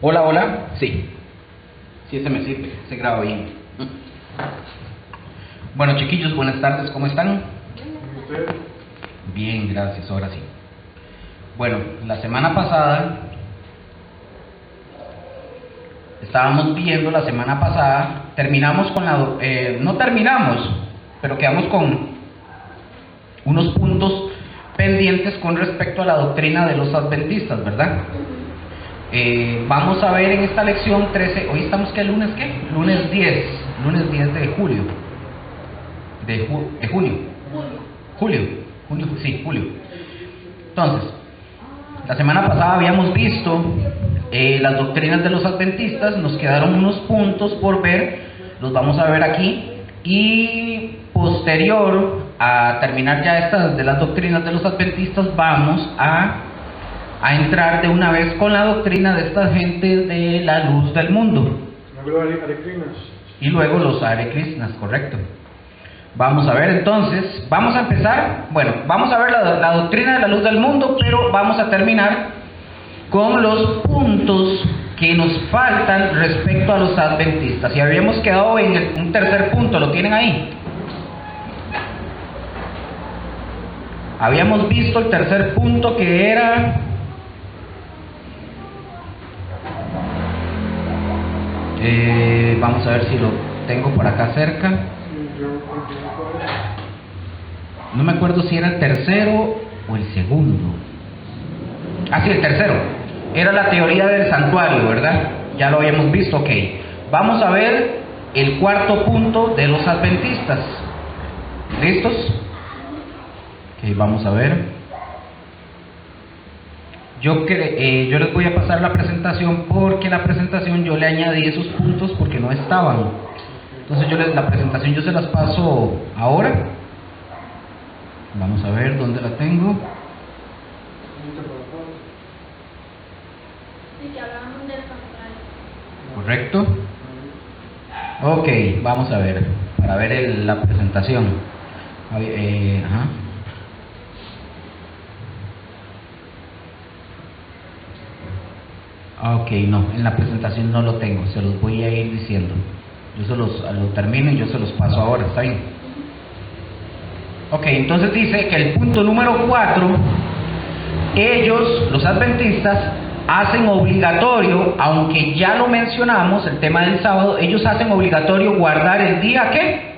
Hola, hola. Sí. Sí, ese me sirve. Se graba bien. Bueno, chiquillos, buenas tardes. ¿Cómo están? Bien, gracias. Ahora sí. Bueno, la semana pasada terminamos con no terminamos, pero quedamos con unos puntos pendientes con respecto a la doctrina de los adventistas, ¿verdad? Vamos a ver en esta lección 13, hoy estamos, ¿lunes qué? Lunes 10 de julio. De junio. Julio. Entonces, la semana pasada habíamos visto las doctrinas de los adventistas, nos quedaron unos puntos por ver, los vamos a ver aquí, y posterior a terminar ya estas de las doctrinas de los adventistas, vamos a entrar de una vez con la doctrina de esta gente de la luz del mundo. Y luego los Hare Krishnas, correcto. Vamos a ver entonces, vamos a empezar, vamos a ver la doctrina de la luz del mundo, pero vamos a terminar con los puntos que nos faltan respecto a los adventistas. Y habíamos quedado en un tercer punto, ¿lo tienen ahí? Habíamos visto el tercer punto que era... vamos a ver si lo tengo por acá cerca. No me acuerdo si era el tercero o el segundo. Sí, el tercero. Era la teoría del santuario, ¿verdad? Ya lo habíamos visto, ok. Vamos a ver el cuarto punto de los adventistas. ¿Listos? Ok, vamos a ver. Yo les voy a pasar la presentación, porque la presentación yo le añadí esos puntos porque no estaban. Entonces la presentación yo se las paso ahora. Vamos a ver dónde la tengo. Correcto. Ok, vamos a ver, para ver la presentación. Ok, no, en la presentación no lo tengo, se los voy a ir diciendo. Yo lo termino y yo se los paso ahora, ¿está bien? Ok, entonces dice que el punto número 4, ellos, los adventistas, hacen obligatorio, aunque ya lo mencionamos, el tema del sábado, ellos hacen obligatorio guardar el día, ¿qué?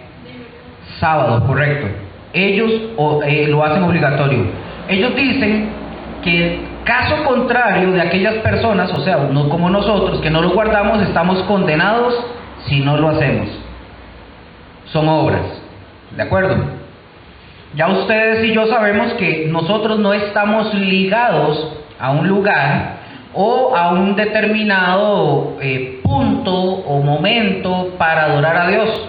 Sábado, correcto. Ellos lo hacen obligatorio. Ellos dicen que caso contrario de aquellas personas, o sea, no como nosotros, que no lo guardamos, estamos condenados si no lo hacemos. Son obras, ¿de acuerdo? Ya ustedes y yo sabemos que nosotros no estamos ligados a un lugar o a un determinado punto o momento para adorar a Dios.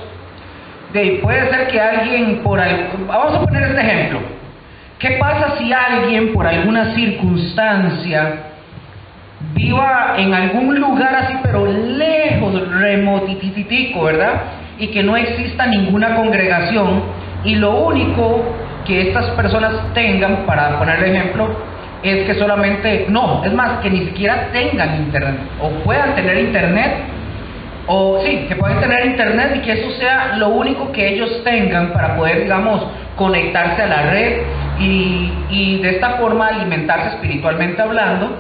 Puede ser que alguien vamos a poner este ejemplo. ¿Qué pasa si alguien por alguna circunstancia viva en algún lugar así, pero lejos, remotititico, ¿verdad? Y que no exista ninguna congregación, y lo único que estas personas tengan, para poner el ejemplo, es que solamente, no, es más, que ni siquiera tengan internet, o puedan tener internet, o sí, que puedan tener internet, y que eso sea lo único que ellos tengan para poder, digamos, conectarse a la red y de esta forma alimentarse espiritualmente hablando,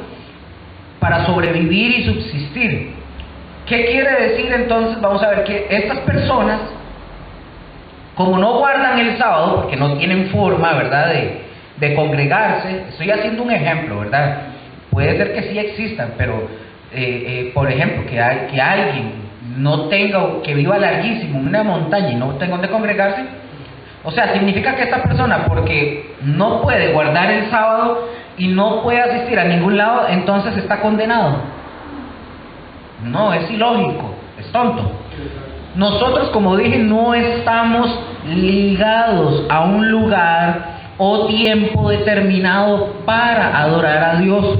para sobrevivir y subsistir. ¿Qué quiere decir entonces? Vamos a ver que estas personas, como no guardan el sábado, porque no tienen forma, ¿verdad?, de congregarse. Estoy haciendo un ejemplo, ¿verdad? Puede ser que sí existan, pero por ejemplo, que alguien no tenga, que viva larguísimo en una montaña y no tenga donde congregarse, o sea, significa que esta persona, porque no puede guardar el sábado y no puede asistir a ningún lado, entonces está condenado. No, es ilógico, es tonto. Nosotros, como dije, no estamos ligados a un lugar o tiempo determinado para adorar a Dios.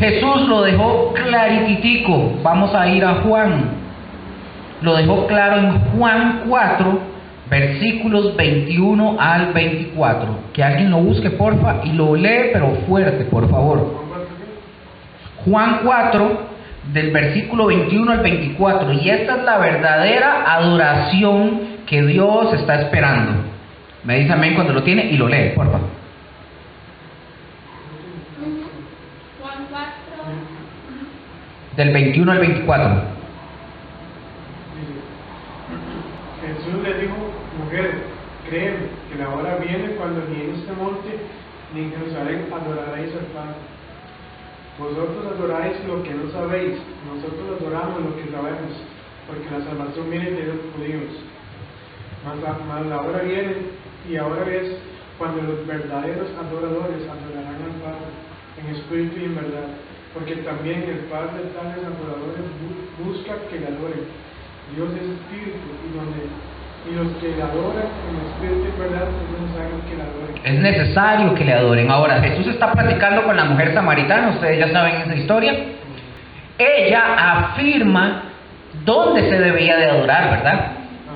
Jesús lo dejó clarititico. Vamos a ir a Juan. Lo dejó claro en Juan 4, versículos 21 al 24. Que alguien lo busque, porfa, y lo lee, pero fuerte, por favor. Juan 4, del versículo 21 al 24, y esta es la verdadera adoración que Dios está esperando. Me dice amén cuando lo tiene y lo lee, por favor. Juan 4. Del 21 al 24. Jesús le dijo: mujer, créeme que la hora viene cuando ni en este monte ni en Jerusalén adoraréis al Padre. Vosotros adoráis lo que no sabéis, nosotros adoramos lo que sabemos, porque la salvación viene de los judíos. Mas la hora viene, y ahora es, cuando los verdaderos adoradores adorarán al Padre en espíritu y en verdad, porque también el Padre de tales adoradores busca que le adoren. Dios es espíritu, y los que le adoran en espíritu y en verdad es necesario que le adoren. Es necesario que le adoren. Ahora, Jesús está platicando con la mujer samaritana, ustedes ya saben esa historia. Ella afirma dónde se debía de adorar, ¿verdad?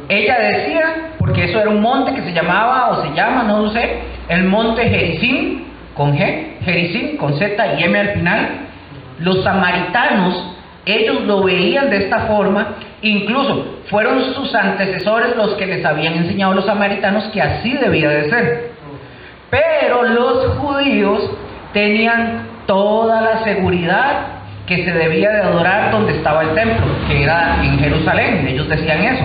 Ella decía, porque eso era un monte que se llamaba, o se llama, no lo sé, el monte Gerizim, con G, Gerizim, con Z y M al final. Los samaritanos, ellos lo veían de esta forma, incluso fueron sus antecesores los que les habían enseñado a los samaritanos que así debía de ser. Pero los judíos tenían toda la seguridad que se debía de adorar donde estaba el templo, que era en Jerusalén, ellos decían eso.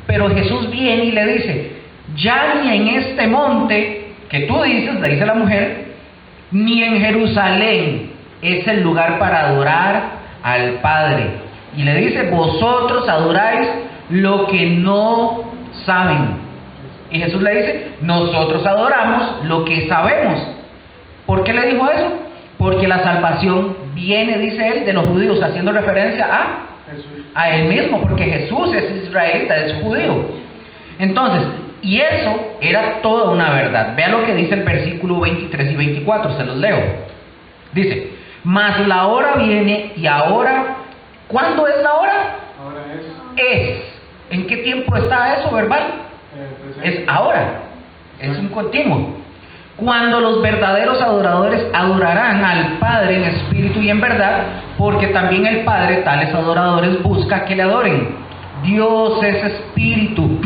Pero Jesús viene y le dice: ya ni en este monte que tú dices, le dice la mujer, ni en Jerusalén es el lugar para adorar al Padre. Y le dice: vosotros adoráis lo que no saben. Y Jesús le dice: nosotros adoramos lo que sabemos. ¿Por qué le dijo eso? Porque la salvación viene, dice él, de los judíos, haciendo referencia a él mismo, porque Jesús es israelita, es judío. Entonces, y eso era toda una verdad. Vean lo que dice el versículo 23 y 24, se los leo. Dice: mas la hora viene, y ahora, ¿cuándo es la hora? Ahora Es. ¿En qué tiempo está eso verbal? Es ahora. Es un continuo. Cuando los verdaderos adoradores adorarán al Padre en espíritu y en verdad, porque también el Padre tales adoradores busca que le adoren. Dios es espíritu,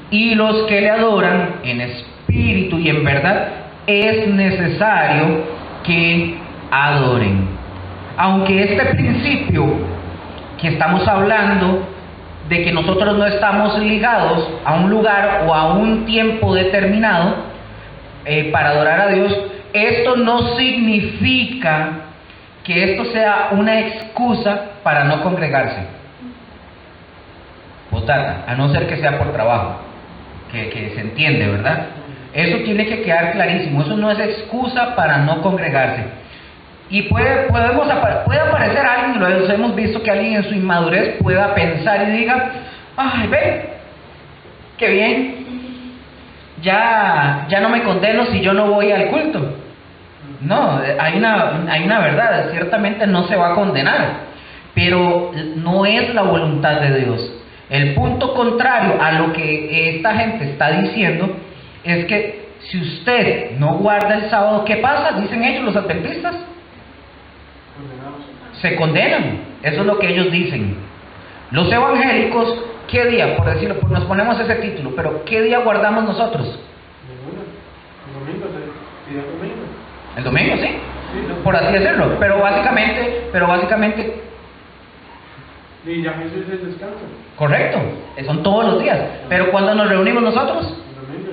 y los que le adoran en espíritu y en verdad es necesario que adoren. Aunque este principio que estamos hablando de que nosotros no estamos ligados a un lugar o a un tiempo determinado para adorar a Dios, esto no significa que esto sea una excusa para no congregarse. Potata, a no ser que sea por trabajo, que se entiende, ¿verdad? Eso tiene que quedar clarísimo. Eso no es excusa para no congregarse. Y puede aparecer alguien, lo hemos visto, que alguien en su inmadurez pueda pensar y diga: ay, ve, qué bien, ya no me condeno si yo no voy al culto. No, hay una verdad, ciertamente no se va a condenar, pero no es la voluntad de Dios. El punto contrario a lo que esta gente está diciendo es que si usted no guarda el sábado, ¿qué pasa? Dicen ellos, los adventistas, se condenan. Eso es lo que ellos dicen. Los evangélicos, ¿qué día? Por decirlo, pues nos ponemos ese título, pero ¿qué día guardamos nosotros? El domingo, sí, por así decirlo. Pero básicamente. Y ya Jesús es descanso. Correcto, son todos los días. Pero ¿cuándo nos reunimos nosotros?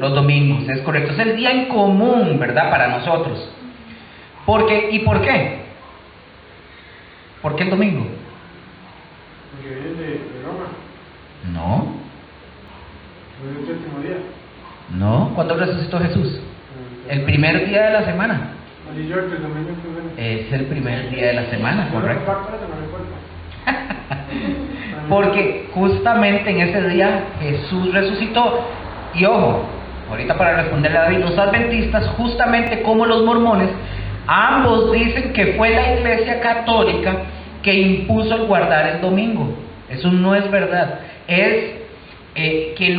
Los domingos, es correcto. Es el día en común, ¿verdad? Para nosotros. ¿Y por qué? ¿Por qué el domingo? Porque viene de Roma. No. ¿No es el séptimo día? No. ¿Cuándo resucitó Jesús? El primer día de la semana. Es el primer día de la semana, correcto. Porque justamente en ese día Jesús resucitó. Y ojo, ahorita para responderle a David, los adventistas, justamente como los mormones, ambos dicen que fue la Iglesia Católica que impuso el guardar el domingo. Eso no es verdad. Es que en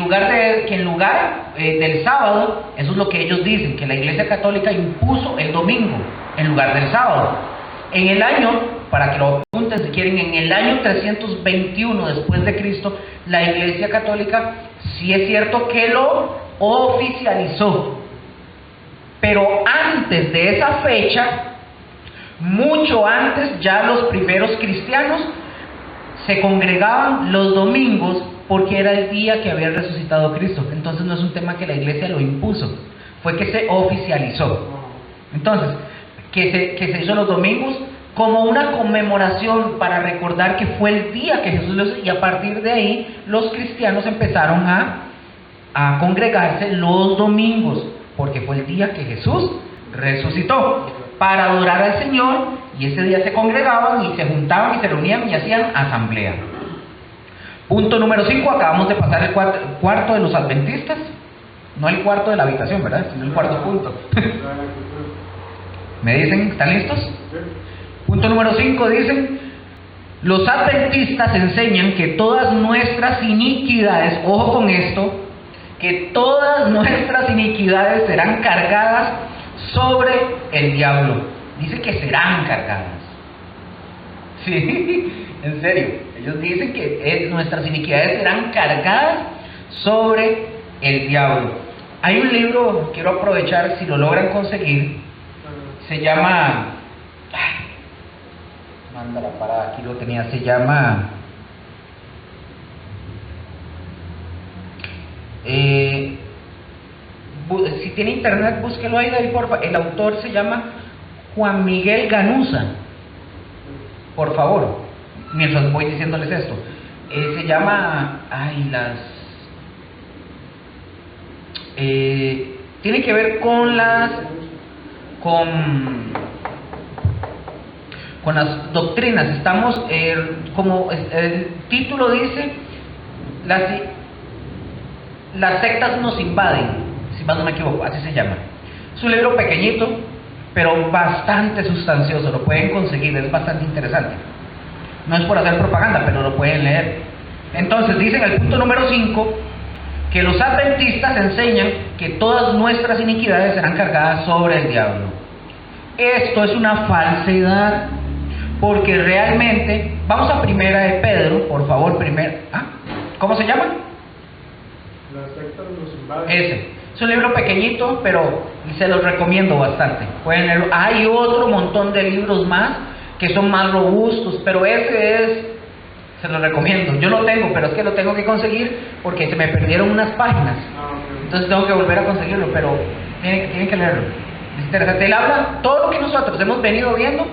lugar del sábado, eso es lo que ellos dicen, que la Iglesia Católica impuso el domingo en lugar del sábado. En el año para que lo apunten si quieren, en el año 321 después de Cristo, la Iglesia Católica sí es cierto que lo oficializó. Pero antes de esa fecha, mucho antes, ya los primeros cristianos se congregaban los domingos porque era el día que había resucitado Cristo. Entonces no es un tema que la iglesia lo impuso, fue que se oficializó. Entonces, que se hizo los domingos como una conmemoración para recordar que fue el día que Jesús lo hizo, y a partir de ahí los cristianos empezaron a congregarse los domingos, porque fue el día que Jesús resucitó, para adorar al Señor, y ese día se congregaban y se juntaban y se reunían y hacían asamblea. Punto número 5, acabamos de pasar el cuarto de los adventistas, no el cuarto de la habitación, ¿verdad? Sino el cuarto punto. ¿Me dicen? ¿Están listos? Punto número 5 dicen: los adventistas enseñan que todas nuestras iniquidades, ojo con esto, que todas nuestras iniquidades serán cargadas sobre el diablo. Dice que serán cargadas. Sí, en serio. Ellos dicen que nuestras iniquidades serán cargadas sobre el diablo. Hay un libro, quiero aprovechar si lo logran conseguir, se llama... Mándala para aquí, lo tenía, se llama... si tiene internet, búsquelo ahí, porfa. El autor se llama Juan Miguel Ganuza, por favor, mientras voy diciéndoles esto. Se llama, tiene que ver con las doctrinas. Estamos, como el título dice, las sectas nos invaden, si más no me equivoco, así se llama. Es un libro pequeñito, pero bastante sustancioso, lo pueden conseguir, es bastante interesante. No es por hacer propaganda, pero lo pueden leer. Entonces, dice en el punto número 5 que los adventistas enseñan que todas nuestras iniquidades serán cargadas sobre el diablo. Esto es una falsedad, porque realmente, vamos a Primera de Pedro, por favor, ¿cómo se llama? La secta de los invaden. Ese. Es un libro pequeñito, pero se los recomiendo bastante. Pueden leerlo. Hay otro montón de libros más que son más robustos, pero se los recomiendo. Yo lo tengo, pero es que lo tengo que conseguir porque se me perdieron unas páginas. Entonces tengo que volver a conseguirlo, pero tienen que leerlo. Es interesante. Él habla todo lo que nosotros hemos venido viendo.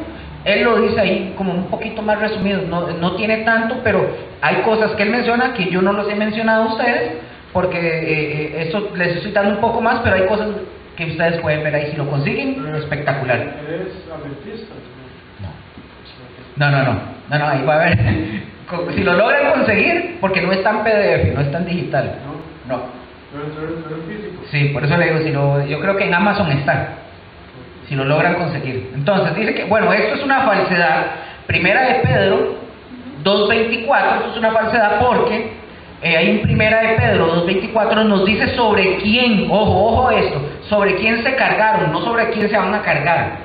Él lo dice ahí como un poquito más resumido. No tiene tanto, pero hay cosas que él menciona que yo no los he mencionado a ustedes, porque eso les estoy dando un poco más, pero hay cosas que ustedes pueden ver ahí si lo consiguen. Espectacular. ¿Eres adventista? No, ahí va a ver. Si lo logran conseguir, porque no está en PDF, no está en digital. No. ¿Pero en físico? Sí, por eso le digo, yo creo que en Amazon está, si lo logran conseguir. Entonces dice que, bueno, esto es una falsedad. Primera de Pedro 2:24, esto es una falsedad porque ahí en Primera de Pedro 2:24 nos dice sobre quién, ojo esto, sobre quién se cargaron, no sobre quién se van a cargar.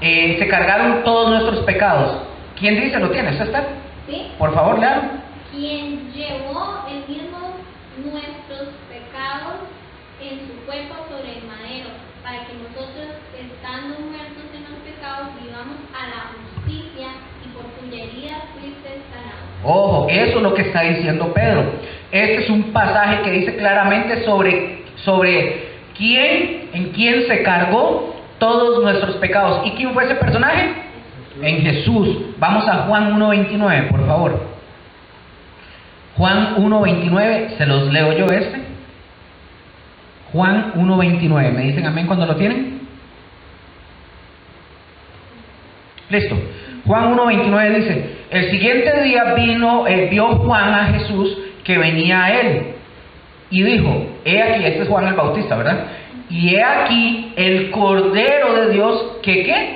Se cargaron todos nuestros pecados. ¿Quién dice? ¿Lo tiene? ¿Está? ¿Sí? Por favor, léalo. Quien llevó el mismo nuestros pecados en su cuerpo sobre el madero, para que nosotros, estando muertos en los pecados, vivamos a la justicia, y por cuya herida fuiste sanados. Ojo, eso es lo que está diciendo Pedro. Este es un pasaje que dice claramente sobre en quién se cargó todos nuestros pecados. ¿Y quién fue ese personaje? En Jesús. Vamos a Juan 1:29, por favor. Juan 1:29, se los leo yo Juan 1:29, ¿me dicen amén cuando lo tienen? Listo. Juan 1:29 dice: el siguiente día vio Juan a Jesús que venía a él, y dijo, he aquí, este es Juan el Bautista, ¿verdad? Y he aquí el Cordero de Dios que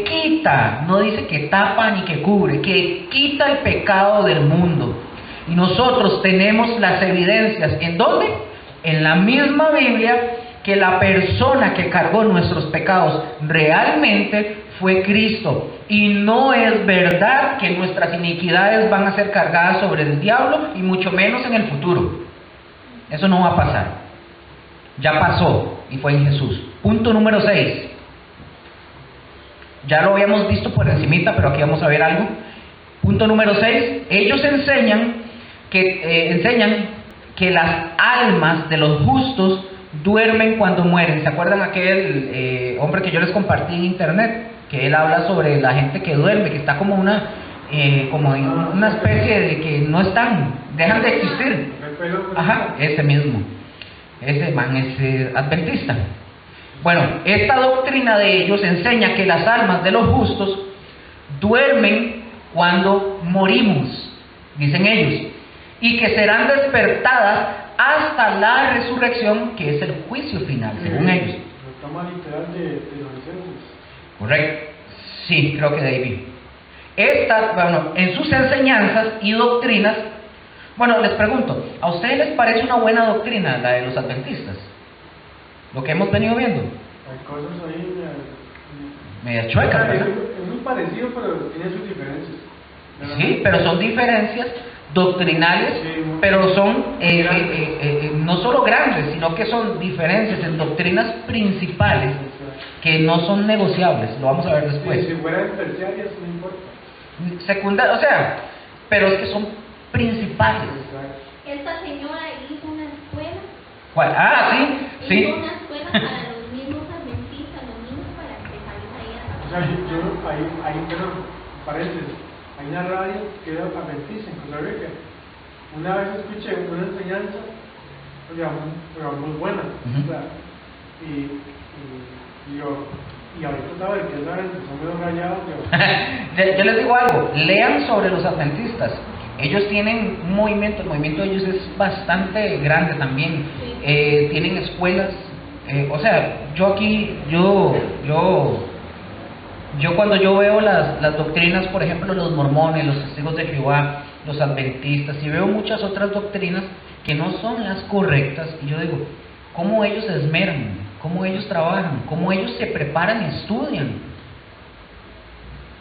quita, no dice que tapa ni que cubre, que quita el pecado del mundo. Y nosotros tenemos las evidencias, ¿en dónde? En la misma Biblia, que la persona que cargó nuestros pecados realmente fue Cristo. Y no es verdad que nuestras iniquidades van a ser cargadas sobre el diablo, y mucho menos en el futuro. Eso no va a pasar. Ya pasó y fue en Jesús. Punto número 6. Ya lo habíamos visto por encimita, pero aquí vamos a ver algo. Punto número 6. Ellos enseñan que las almas de los justos duermen cuando mueren. ¿Se acuerdan aquel hombre que yo les compartí en internet? Que él habla sobre la gente que duerme, que está como como en una especie de que no están, dejan de existir. Ajá, ese mismo. Ese man es adventista. Bueno, esta doctrina de ellos enseña que las almas de los justos duermen cuando morimos, dicen ellos, y que serán despertadas hasta la resurrección, que es el juicio final, según ellos. Lo toma literal de los Efesios. Correcto. Sí, creo que de ahí vi. En sus enseñanzas y doctrinas, bueno, les pregunto, ¿a ustedes les parece una buena doctrina la de los adventistas? Lo que hemos venido viendo. Hay cosas ahí media chuecas, ¿verdad? Es muy parecido, pero tiene sus diferencias. Sí, pero son diferencias doctrinales, sí, pero son no solo grandes, sino que son diferencias en doctrinas principales que no son negociables. Lo vamos a ver después. Si fueran terciarias, no importa. Secundarias, o sea, pero es que son principales. Esta señora hizo una escuela. ¿Cuál? Ah, sí. Hizo una escuela para los mismos adventistas, los niños, para que salgan ahí a O sea, pero, paréntesis, hay una radio que era adventista en Costa Rica. Una vez escuché una enseñanza, muy buena, o sea, y ahorita saben que saben que son medio rayados. Yo les digo algo, lean sobre los adventistas. Ellos tienen un movimiento, el movimiento de ellos es bastante grande también. Sí. Tienen escuelas, o sea, yo cuando yo veo las doctrinas, por ejemplo, los mormones, los testigos de Jehová, los adventistas, y veo muchas otras doctrinas que no son las correctas, y yo digo, ¿cómo ellos se esmeran? ¿Cómo ellos trabajan? ¿Cómo ellos se preparan y estudian?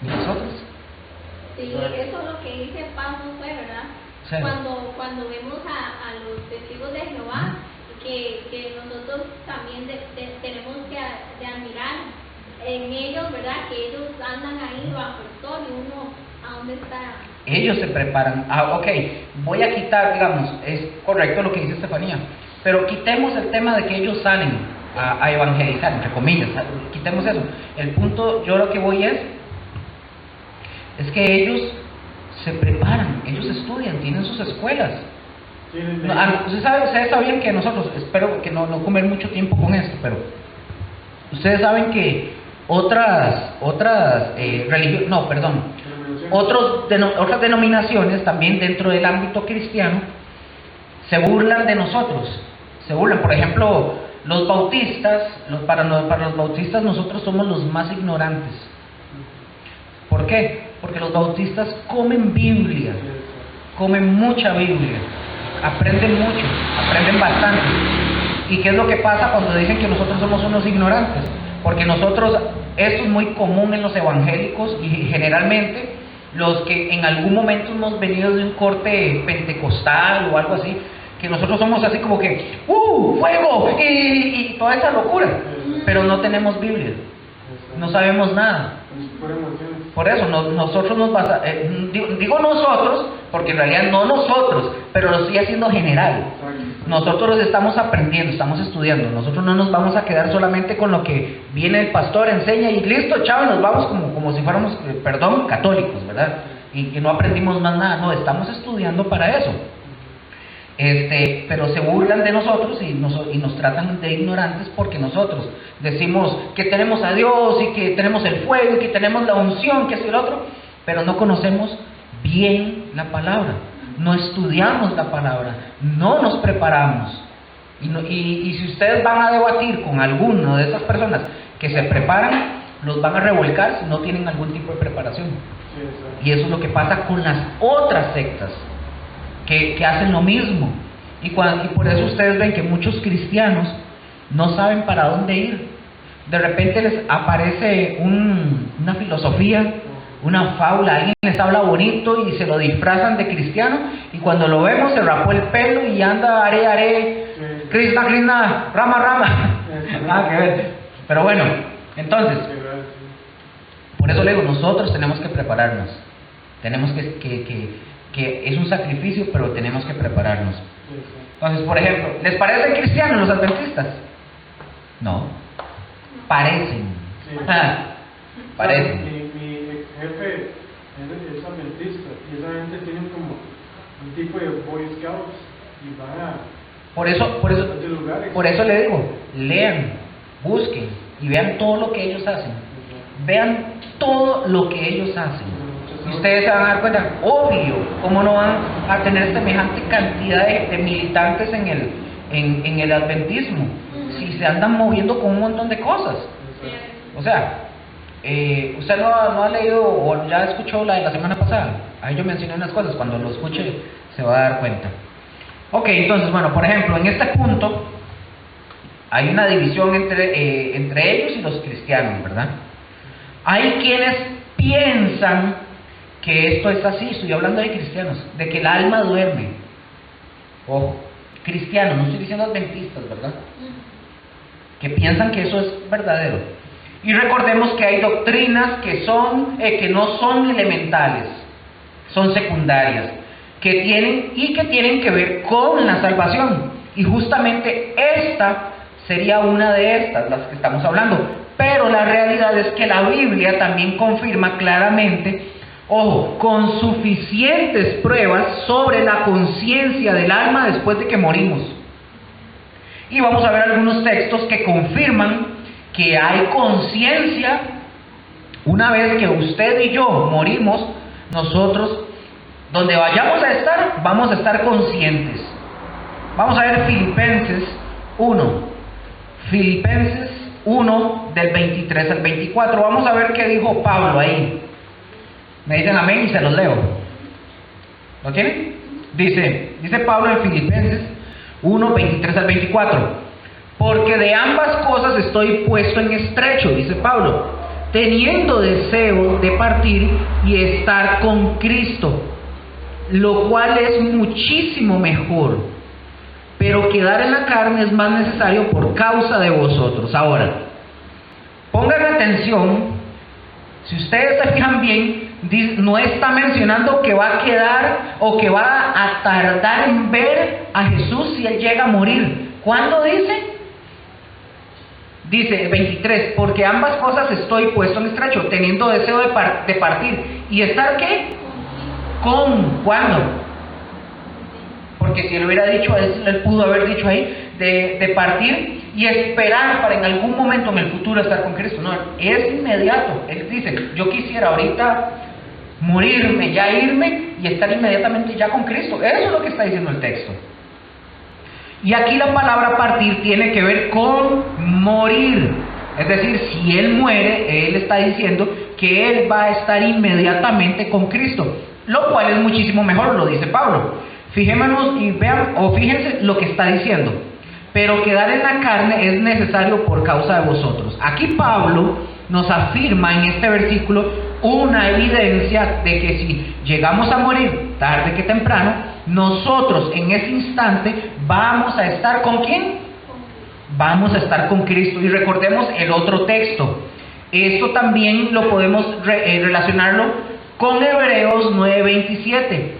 ¿Y nosotros? Sí, eso es lo que dice Pablo fue, ¿verdad? Sí. Cuando vemos a los testigos de Jehová, que nosotros también tenemos que admirar en ellos, ¿verdad? Que ellos andan ahí bajo el sol y uno, ¿a dónde está? Ellos se preparan. Ok, voy a quitar, digamos, es correcto lo que dice Estefanía, pero quitemos el tema de que ellos salen a evangelizar, entre comillas, quitemos eso. El punto, yo lo que voy es que ellos se preparan, ellos estudian, tienen sus escuelas. Ustedes saben que nosotros, espero que no comer mucho tiempo con esto, pero ustedes saben que otras religiones, otras denominaciones también dentro del ámbito cristiano se burlan de nosotros, por ejemplo, los bautistas, para los bautistas nosotros somos los más ignorantes. ¿Por qué? Porque los bautistas comen Biblia, comen mucha Biblia, aprenden mucho, aprenden bastante. ¿Y qué es lo que pasa cuando dicen que nosotros somos unos ignorantes? Porque nosotros, esto es muy común en los evangélicos y generalmente los que en algún momento hemos venido de un corte pentecostal o algo así, que nosotros somos así como que ¡fuego! Y toda esa locura, pero no tenemos Biblia, no sabemos nada. Por eso nosotros nos basamos, digo nosotros, porque en realidad no nosotros, pero lo estoy haciendo general. Nosotros estamos aprendiendo, estamos estudiando. Nosotros no nos vamos a quedar solamente con lo que viene el pastor, enseña y listo, chao, nos vamos como si fuéramos, católicos, ¿verdad? Y que no aprendimos más nada. No, estamos estudiando para eso. Pero se burlan de nosotros y nos tratan de ignorantes porque nosotros decimos que tenemos a Dios y que tenemos el fuego y que tenemos la unción, que es el otro, pero no conocemos bien la palabra, no estudiamos la palabra, no nos preparamos. Y si ustedes van a debatir con alguno de esas personas que se preparan, los van a revolcar si no tienen algún tipo de preparación. Y eso es lo que pasa con las otras sectas que hacen lo mismo, y por eso ustedes ven que muchos cristianos no saben para dónde ir, de repente les aparece una filosofía, una fábula, alguien les habla bonito y se lo disfrazan de cristiano, y cuando lo vemos se rapó el pelo y anda are, Krishna, Krishna, Rama, Rama. Nada que ver. Pero bueno, entonces, por eso le digo, nosotros tenemos que prepararnos. Tenemos que es un sacrificio, pero tenemos que prepararnos. Entonces, por ejemplo, ¿les parecen cristianos los adventistas? No. Parecen. Parecen. Mi ex jefe es adventista y esa gente tiene como un tipo de Boy Scouts y van a por eso le digo, lean, busquen y vean todo lo que ellos hacen. Vean todo lo que ellos hacen. Y ustedes se van a dar cuenta, obvio, cómo no van a tener semejante cantidad de militantes en el adventismo, si se andan moviendo con un montón de cosas. O sea, usted no ha leído o ya escuchó la de la semana pasada. Ahí yo mencioné unas cosas, cuando lo escuche se va a dar cuenta. Ok, entonces, bueno, por ejemplo, en este punto hay una división entre ellos y los cristianos, ¿verdad? Hay quienes piensan que esto es así, estoy hablando de cristianos, de que el alma duerme. Ojo, cristianos, no estoy diciendo adventistas, ¿verdad? Que piensan que eso es verdadero. Y recordemos que hay doctrinas que no son elementales, son secundarias, que tienen que ver con la salvación. Y justamente esta sería una de estas, las que estamos hablando. Pero la realidad es que la Biblia también confirma claramente, ojo, con suficientes pruebas sobre la conciencia del alma después de que morimos. Y vamos a ver algunos textos que confirman que hay conciencia. Una vez que usted y yo morimos, nosotros, donde vayamos a estar, vamos a estar conscientes. Vamos a ver Filipenses 1. Filipenses 1 del 23 al 24. Vamos a ver qué dijo Pablo ahí. Me dicen amén y se los leo. ¿Lo tienen? Dice Pablo en Filipenses 1, 23 al 24. Porque de ambas cosas estoy puesto en estrecho, dice Pablo, teniendo deseo de partir y estar con Cristo, lo cual es muchísimo mejor, pero quedar en la carne es más necesario por causa de vosotros. Ahora, pongan atención, si ustedes se fijan bien, no está mencionando que va a quedar o que va a tardar en ver a Jesús si Él llega a morir. ¿Cuándo dice? Dice 23, porque ambas cosas estoy puesto en estrecho, teniendo deseo de partir. ¿Y estar qué? ¿Cuándo? Porque si él hubiera dicho, él pudo haber dicho ahí, de partir y esperar para en algún momento en el futuro estar con Cristo. No, es inmediato. Él dice, yo quisiera ahorita morirme, ya irme y estar inmediatamente ya con Cristo. Eso es lo que está diciendo el texto. Y aquí la palabra partir tiene que ver con morir. Es decir, si él muere, él está diciendo que él va a estar inmediatamente con Cristo, lo cual es muchísimo mejor, lo dice Pablo. Fijémonos y vean, o fíjense lo que está diciendo. Pero quedar en la carne es necesario por causa de vosotros. Aquí Pablo nos afirma en este versículo una evidencia de que si llegamos a morir tarde que temprano, nosotros en ese instante vamos a estar ¿con quién? Vamos a estar con Cristo. Y recordemos el otro texto. Esto también lo podemos relacionarlo con Hebreos 9:27,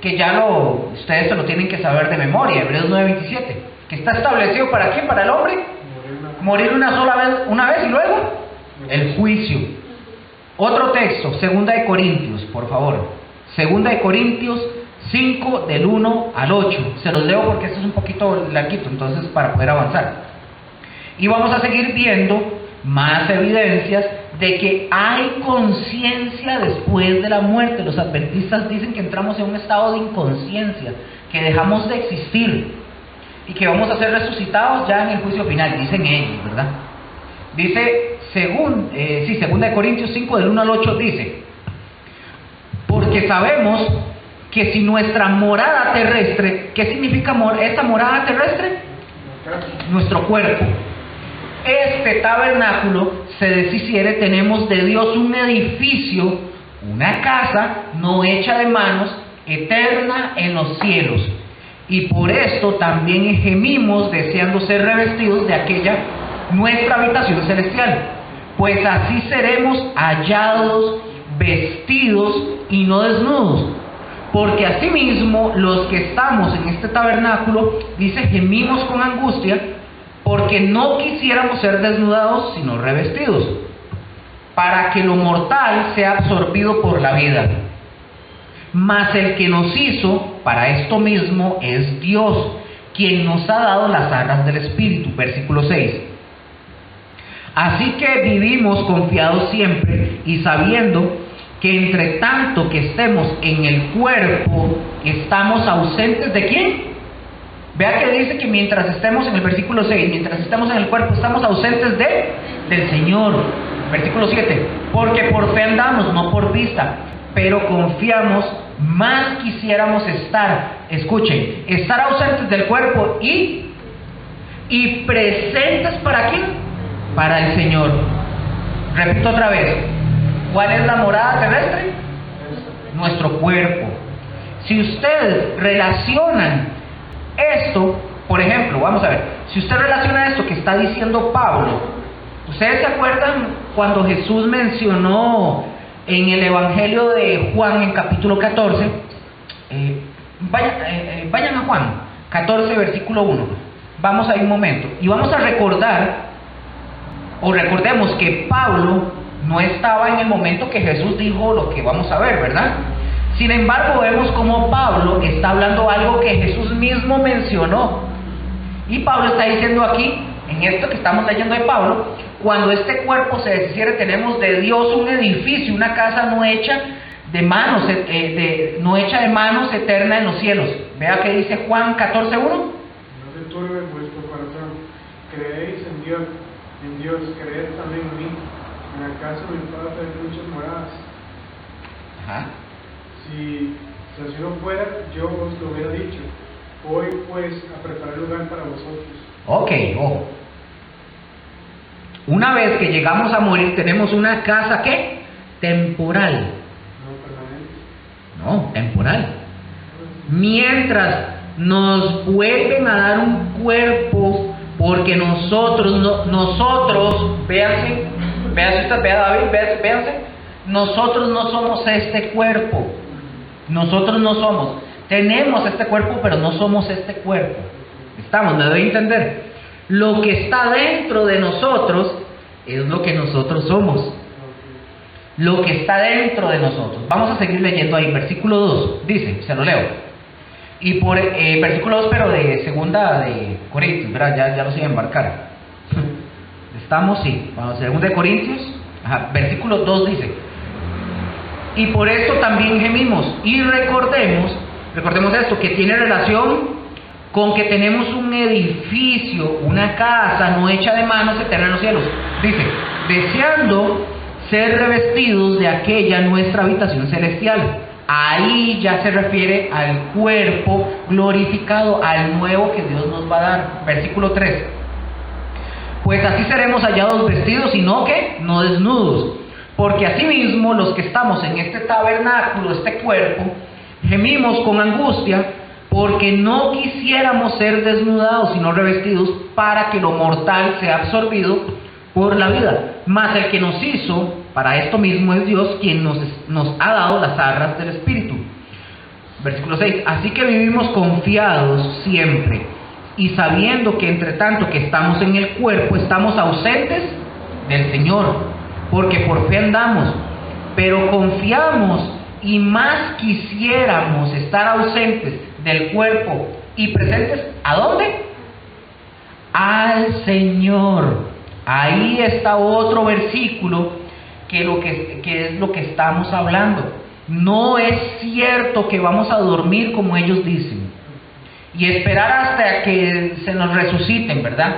que ya ustedes se lo tienen que saber de memoria. Hebreos 9:27, que está establecido ¿para quién? Para el hombre. Morir una vez y luego el juicio. Otro texto, 2 de Corintios, por favor. 2 de Corintios 5 del 1 al 8. Se los leo porque esto es un poquito larguito, entonces para poder avanzar. Y vamos a seguir viendo más evidencias de que hay conciencia después de la muerte. Los adventistas dicen que entramos en un estado de inconsciencia, que dejamos de existir y que vamos a ser resucitados ya en el juicio final, dicen ellos, ¿verdad? Dice, 2 de Corintios 5 del 1 al 8 dice: porque sabemos que si nuestra morada terrestre, ¿qué significa esta morada terrestre? Nuestro cuerpo. este tabernáculo se deshiciere, tenemos de Dios un edificio, una casa no hecha de manos, eterna en los cielos. Y por esto también gemimos deseando ser revestidos de aquella nuestra habitación celestial, pues así seremos hallados vestidos y no desnudos. Porque asimismo los que estamos en este tabernáculo, dice, gemimos con angustia, porque no quisiéramos ser desnudados, sino revestidos, para que lo mortal sea absorbido por la vida. Mas el que nos hizo para esto mismo es Dios, quien nos ha dado las arras del Espíritu. Versículo 6. Así que vivimos confiados siempre y sabiendo que entre tanto que estemos en el cuerpo, estamos ausentes ¿de quién? Vea que dice que mientras estemos en el versículo 6, mientras estemos en el cuerpo, estamos ausentes del Señor. Versículo 7, porque por fe andamos, no por vista, pero confiamos, más quisiéramos estar, escuchen, estar ausentes del cuerpo y presentes ¿para quién? Para el Señor. Repito otra vez, ¿cuál es la morada terrestre? Nuestro cuerpo. Si ustedes relacionan esto, por ejemplo, vamos a ver, si usted relaciona esto que está diciendo Pablo, ¿ustedes se acuerdan cuando Jesús mencionó en el Evangelio de Juan en capítulo 14? Vayan a Juan 14 versículo 1. Vamos ahí un momento y vamos a recordar, o recordemos que Pablo no estaba en el momento que Jesús dijo lo que vamos a ver, ¿verdad? Sin embargo, vemos cómo Pablo está hablando algo que Jesús mismo mencionó. Y Pablo está diciendo aquí, en esto que estamos leyendo de Pablo, cuando este cuerpo se deshiciere, tenemos de Dios un edificio, una casa no hecha de manos, no hecha de manos, eterna en los cielos. Vea que dice Juan 14:1. No se turbe vuestro corazón, creéis en Dios, creed también en mí. En la casa de mi Padre hay muchas moradas. Ajá. Si así no fuera, yo os lo hubiera dicho. Voy pues a preparar lugar para vosotros. Ok, ojo. Una vez que llegamos a morir, tenemos una casa ¿qué? Temporal. No, permanente. No, temporal. Mientras nos vuelven a dar un cuerpo, porque nosotros, véanse usted, vea David, véanse, nosotros no somos este cuerpo. Nosotros no somos. Tenemos este cuerpo, pero no somos este cuerpo. ¿Me doy a entender? Lo que está dentro de nosotros es lo que nosotros somos. Lo que está dentro de nosotros. Vamos a seguir leyendo ahí. Versículo 2. Dice, se lo leo. Y por versículo 2, pero de segunda de Corintios, ¿verdad? Ya los iba a embarcar. Estamos, sí. Vamos, segunda de Corintios. Ajá, versículo 2 dice: y por esto también gemimos. Y recordemos esto, que tiene relación con que tenemos un edificio, una casa no hecha de manos, eterna en los cielos. Dice, deseando ser revestidos de aquella nuestra habitación celestial. Ahí ya se refiere al cuerpo glorificado, al nuevo que Dios nos va a dar. Versículo 3. Pues así seremos hallados vestidos y no desnudos. Porque asimismo los que estamos en este tabernáculo, este cuerpo, gemimos con angustia, porque no quisiéramos ser desnudados, sino revestidos, para que lo mortal sea absorbido por la vida. Mas el que nos hizo para esto mismo es Dios, quien nos ha dado las arras del Espíritu. Versículo 6. Así que vivimos confiados siempre, y sabiendo que entre tanto que estamos en el cuerpo, estamos ausentes del Señor, porque por fe andamos, pero confiamos, y más quisiéramos estar ausentes del cuerpo y presentes ¿a dónde? Al Señor. Ahí está otro versículo que es lo que estamos hablando. No es cierto que vamos a dormir como ellos dicen y esperar hasta que se nos resuciten, ¿verdad?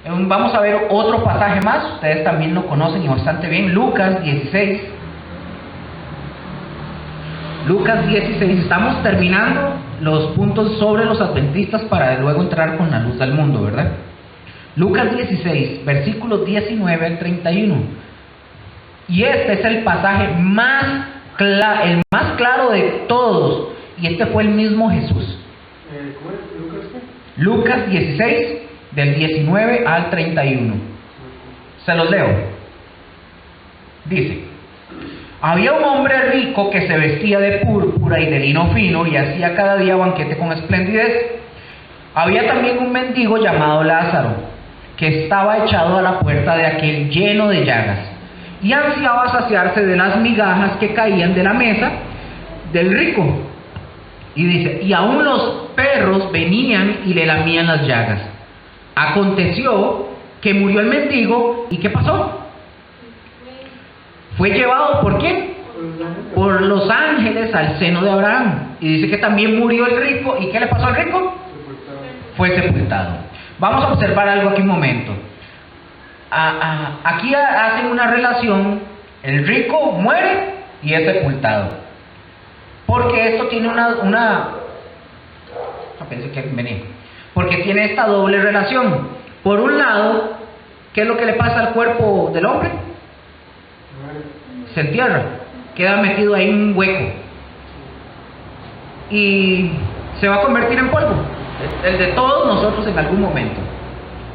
Vamos a ver otro pasaje más, ustedes también lo conocen y bastante bien, Lucas 16. Lucas 16, estamos terminando los puntos sobre los adventistas para luego entrar con la luz del mundo, ¿verdad? Lucas 16, versículos 19 al 31. Y este es el pasaje el más claro de todos. Y este fue el mismo Jesús. ¿Cómo es? ¿Lucas qué? Lucas 16, del 19 al 31. Se los leo. Dice: había un hombre rico que se vestía de púrpura y de lino fino y hacía cada día banquete con esplendidez. Había también un mendigo llamado Lázaro, que estaba echado a la puerta de aquel lleno de llagas, y ansiaba saciarse de las migajas que caían de la mesa del rico. Y dice, y aún los perros venían y le lamían las llagas. Aconteció que murió el mendigo, ¿y qué pasó? Fue llevado, ¿por quién? Por los ángeles al seno de Abraham. Y dice que también murió el rico, ¿y qué le pasó al rico? Fue sepultado. Vamos a observar algo aquí un momento. Aquí hacen una relación, el rico muere y es sepultado. Porque esto tiene pensé que venía. Porque tiene esta doble relación. Por un lado, ¿qué es lo que le pasa al cuerpo del hombre? Se entierra, queda metido ahí en un hueco y se va a convertir en polvo, el de todos nosotros en algún momento.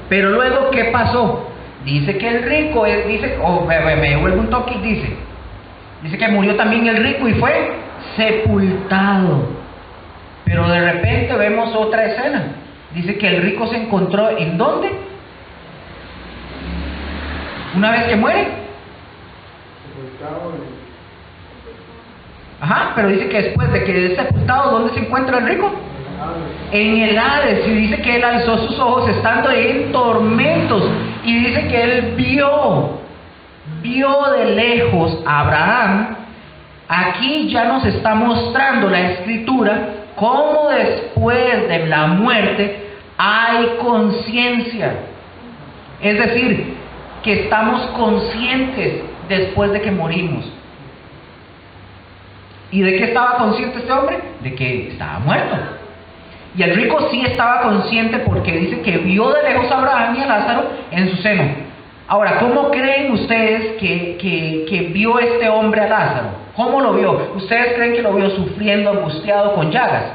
Pero luego, ¿qué pasó? Dice que el rico, me vuelvo un toque y dice que murió también el rico y fue sepultado. Pero de repente vemos otra escena. Dice que el rico se encontró ¿en dónde? Una vez que muere. Ajá, pero dice que después de que es sepultado, ¿dónde se encuentra el rico? En el Hades. Y dice que él alzó sus ojos estando ahí en tormentos. Y dice que él vio de lejos a Abraham. Aquí ya nos está mostrando la Escritura cómo después de la muerte hay conciencia. Es decir, que estamos conscientes después de que morimos. ¿Y de qué estaba consciente este hombre? De que estaba muerto. Y el rico sí estaba consciente porque dice que vio de lejos a Abraham y a Lázaro en su seno. Ahora, ¿cómo creen ustedes que vio este hombre a Lázaro? ¿Cómo lo vio? ¿Ustedes creen que lo vio sufriendo, angustiado, con llagas?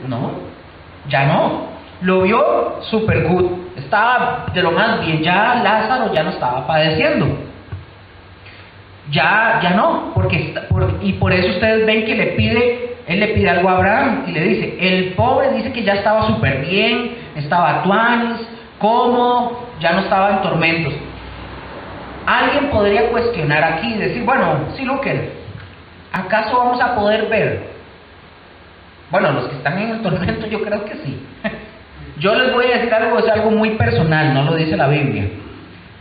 No, ya no. Lo vio super good. Estaba de lo más bien. Ya Lázaro ya no estaba padeciendo. Ya no, y por eso ustedes ven que él le pide algo a Abraham y le dice, el pobre dice que ya estaba súper bien, estaba tuanis, cómodo, ya no estaba en tormentos. Alguien podría cuestionar aquí y decir, bueno, sí, Luker, ¿acaso vamos a poder ver? Bueno, los que están en el tormento yo creo que sí. Yo les voy a decir algo, es algo muy personal, no lo dice la Biblia.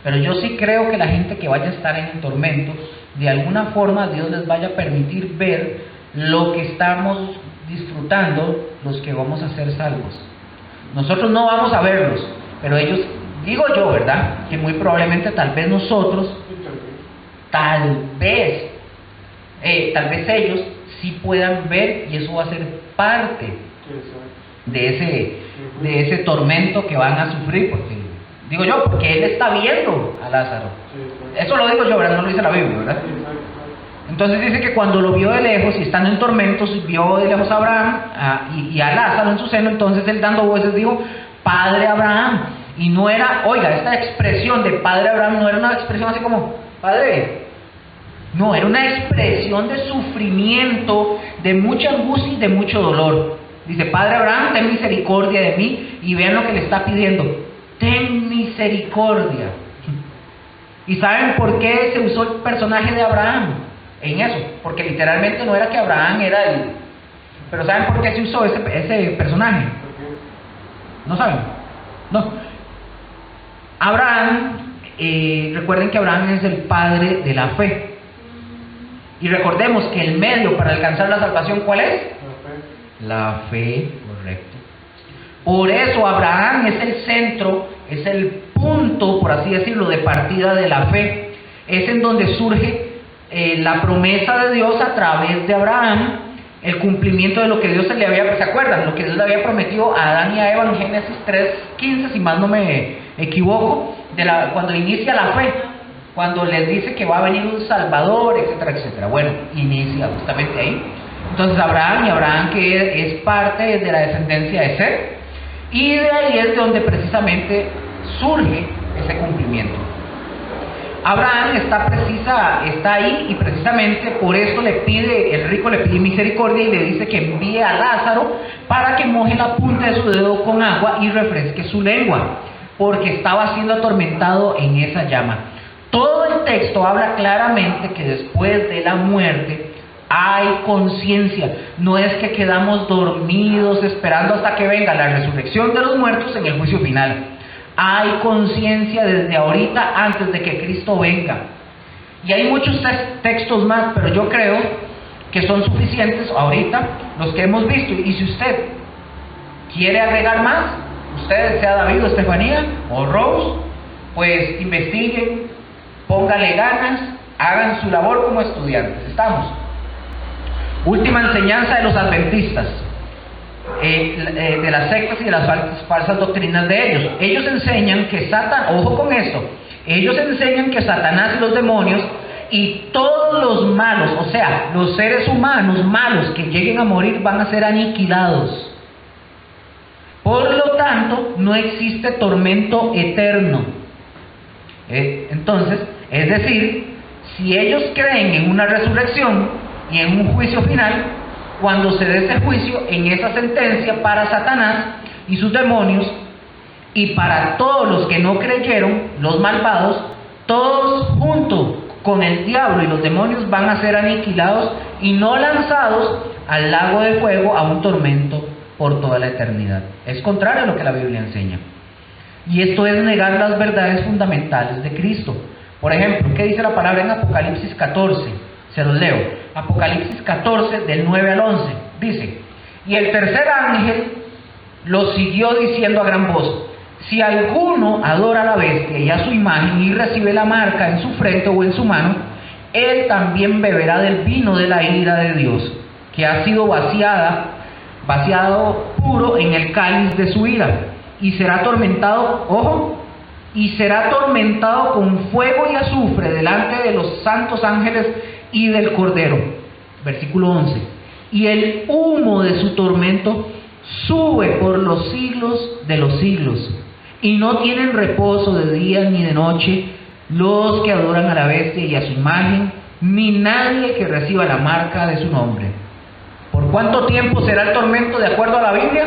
Pero yo sí creo que la gente que vaya a estar en el tormento, de alguna forma Dios les vaya a permitir ver lo que estamos disfrutando los que vamos a ser salvos. Nosotros no vamos a verlos, pero ellos, digo yo, ¿verdad? Que muy probablemente tal vez nosotros, tal vez ellos sí puedan ver, y eso va a ser parte de ese tormento que van a sufrir, porque digo yo, porque él está viendo a Lázaro. Eso lo digo yo, ¿verdad? No lo dice la Biblia, ¿verdad? Entonces dice que cuando lo vio de lejos y estando en tormentos, vio de lejos a Abraham y a Lázaro en su seno, entonces él dando voces dijo, Padre Abraham. Y no era, oiga, esta expresión de Padre Abraham no era una expresión así como, Padre. No, era una expresión de sufrimiento, de mucha angustia y de mucho dolor. Dice, Padre Abraham, ten misericordia de mí. Y vean lo que le está pidiendo. Ten misericordia. ¿Y saben por qué se usó el personaje de Abraham en eso? Porque literalmente no era que Abraham era el... Pero ¿saben por qué se usó ese personaje? ¿No saben? No. Abraham, recuerden que Abraham es el padre de la fe. Y recordemos que el medio para alcanzar la salvación, ¿cuál es? La fe, correcto. Por eso Abraham es el centro, es el punto, por así decirlo, de partida de la fe. Es en donde surge la promesa de Dios a través de Abraham el cumplimiento de lo que Dios se le había, ¿se acuerdan? Lo que Dios le había prometido a Adán y a Eva en Génesis 3:15, si más no me equivoco, cuando inicia la fe, cuando les dice que va a venir un Salvador, etcétera, etcétera. Bueno, inicia justamente ahí. Entonces Abraham que es parte de la descendencia de Seth, y de ahí es donde precisamente surge ese cumplimiento. Abraham está ahí y precisamente por eso el rico le pide misericordia y le dice que envíe a Lázaro para que moje la punta de su dedo con agua y refresque su lengua, porque estaba siendo atormentado en esa llama. Todo el texto habla claramente que después de la muerte hay conciencia. No es que quedamos dormidos esperando hasta que venga la resurrección de los muertos en el juicio final. Hay conciencia desde ahorita, antes de que Cristo venga. Y hay muchos textos más, pero yo creo que son suficientes ahorita los que hemos visto. Y si usted quiere agregar más, usted, sea David o Estefanía o Rose, pues investiguen, pónganle ganas, hagan su labor como estudiantes. Estamos. Última enseñanza de los adventistas. De las sectas y de las falsas doctrinas de ellos. Ellos enseñan que ojo con esto, ellos enseñan que Satanás y los demonios y todos los malos, o sea, los seres humanos malos que lleguen a morir van a ser aniquilados. Por lo tanto, no existe tormento eterno. Entonces, es decir, si ellos creen en una resurrección y en un juicio final, cuando se dé ese juicio, en esa sentencia para Satanás y sus demonios y para todos los que no creyeron, los malvados, todos junto con el diablo y los demonios van a ser aniquilados y no lanzados al lago de fuego, a un tormento por toda la eternidad. Es contrario a lo que la Biblia enseña. Y esto es negar las verdades fundamentales de Cristo. Por ejemplo, ¿qué dice la palabra en Apocalipsis 14? Se los leo. Apocalipsis 14, del 9 al 11. Dice: y el tercer ángel lo siguió diciendo a gran voz: si alguno adora a la bestia y a su imagen y recibe la marca en su frente o en su mano, él también beberá del vino de la ira de Dios, que ha sido vaciado puro en el cáliz de su ira, y será atormentado, ojo, y será atormentado con fuego y azufre delante de los santos ángeles y del Cordero. Versículo 11. Y el humo de su tormento sube por los siglos de los siglos, y no tienen reposo de día ni de noche los que adoran a la bestia y a su imagen, ni nadie que reciba la marca de su nombre. ¿Por cuánto tiempo será el tormento de acuerdo a la Biblia?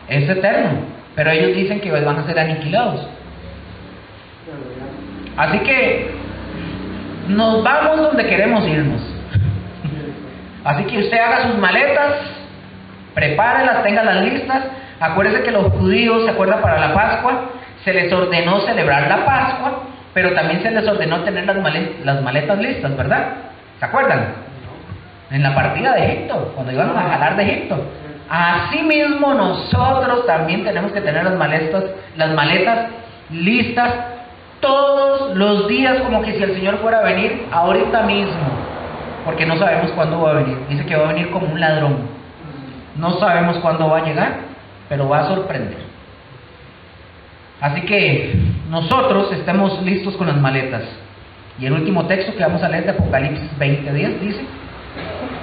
Es eterno, pero ellos dicen que van a ser aniquilados. Así que nos vamos donde queremos irnos. Así que usted haga sus maletas, prepárelas, téngalas listas. Acuérdese que los judíos, ¿se acuerdan? Para la Pascua se les ordenó celebrar la Pascua, pero también se les ordenó tener las maletas listas, ¿verdad? ¿Se acuerdan? En la partida de Egipto, cuando iban a jalar de Egipto. Asimismo, nosotros también tenemos que tener las maletas listas todos los días, como que si el Señor fuera a venir ahorita mismo, porque no sabemos cuándo va a venir. Dice que va a venir como un ladrón. No sabemos cuándo va a llegar, pero va a sorprender. Así que nosotros estemos listos con las maletas. Y el último texto que vamos a leer de Apocalipsis 20:10 dice,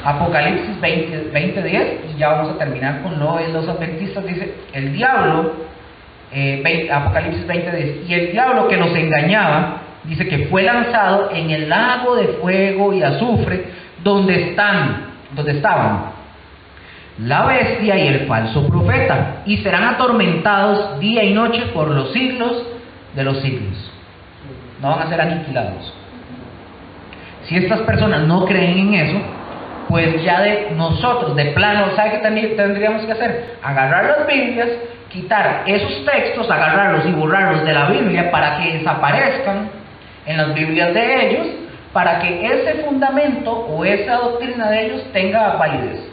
Apocalipsis 20:10, y ya vamos a terminar con lo de los adventistas. Dice: el diablo, Apocalipsis 20:10, y el diablo que los engañaba, dice que fue lanzado en el lago de fuego y azufre, donde estaban la bestia y el falso profeta, y serán atormentados día y noche por los siglos de los siglos. No van a ser aniquilados. Si estas personas no creen en eso, pues ya de nosotros, de plano, ¿sabe qué tendríamos que hacer? Agarrar las Biblias, quitar esos textos, agarrarlos y borrarlos de la Biblia para que desaparezcan en las Biblias de ellos, para que ese fundamento o esa doctrina de ellos tenga validez.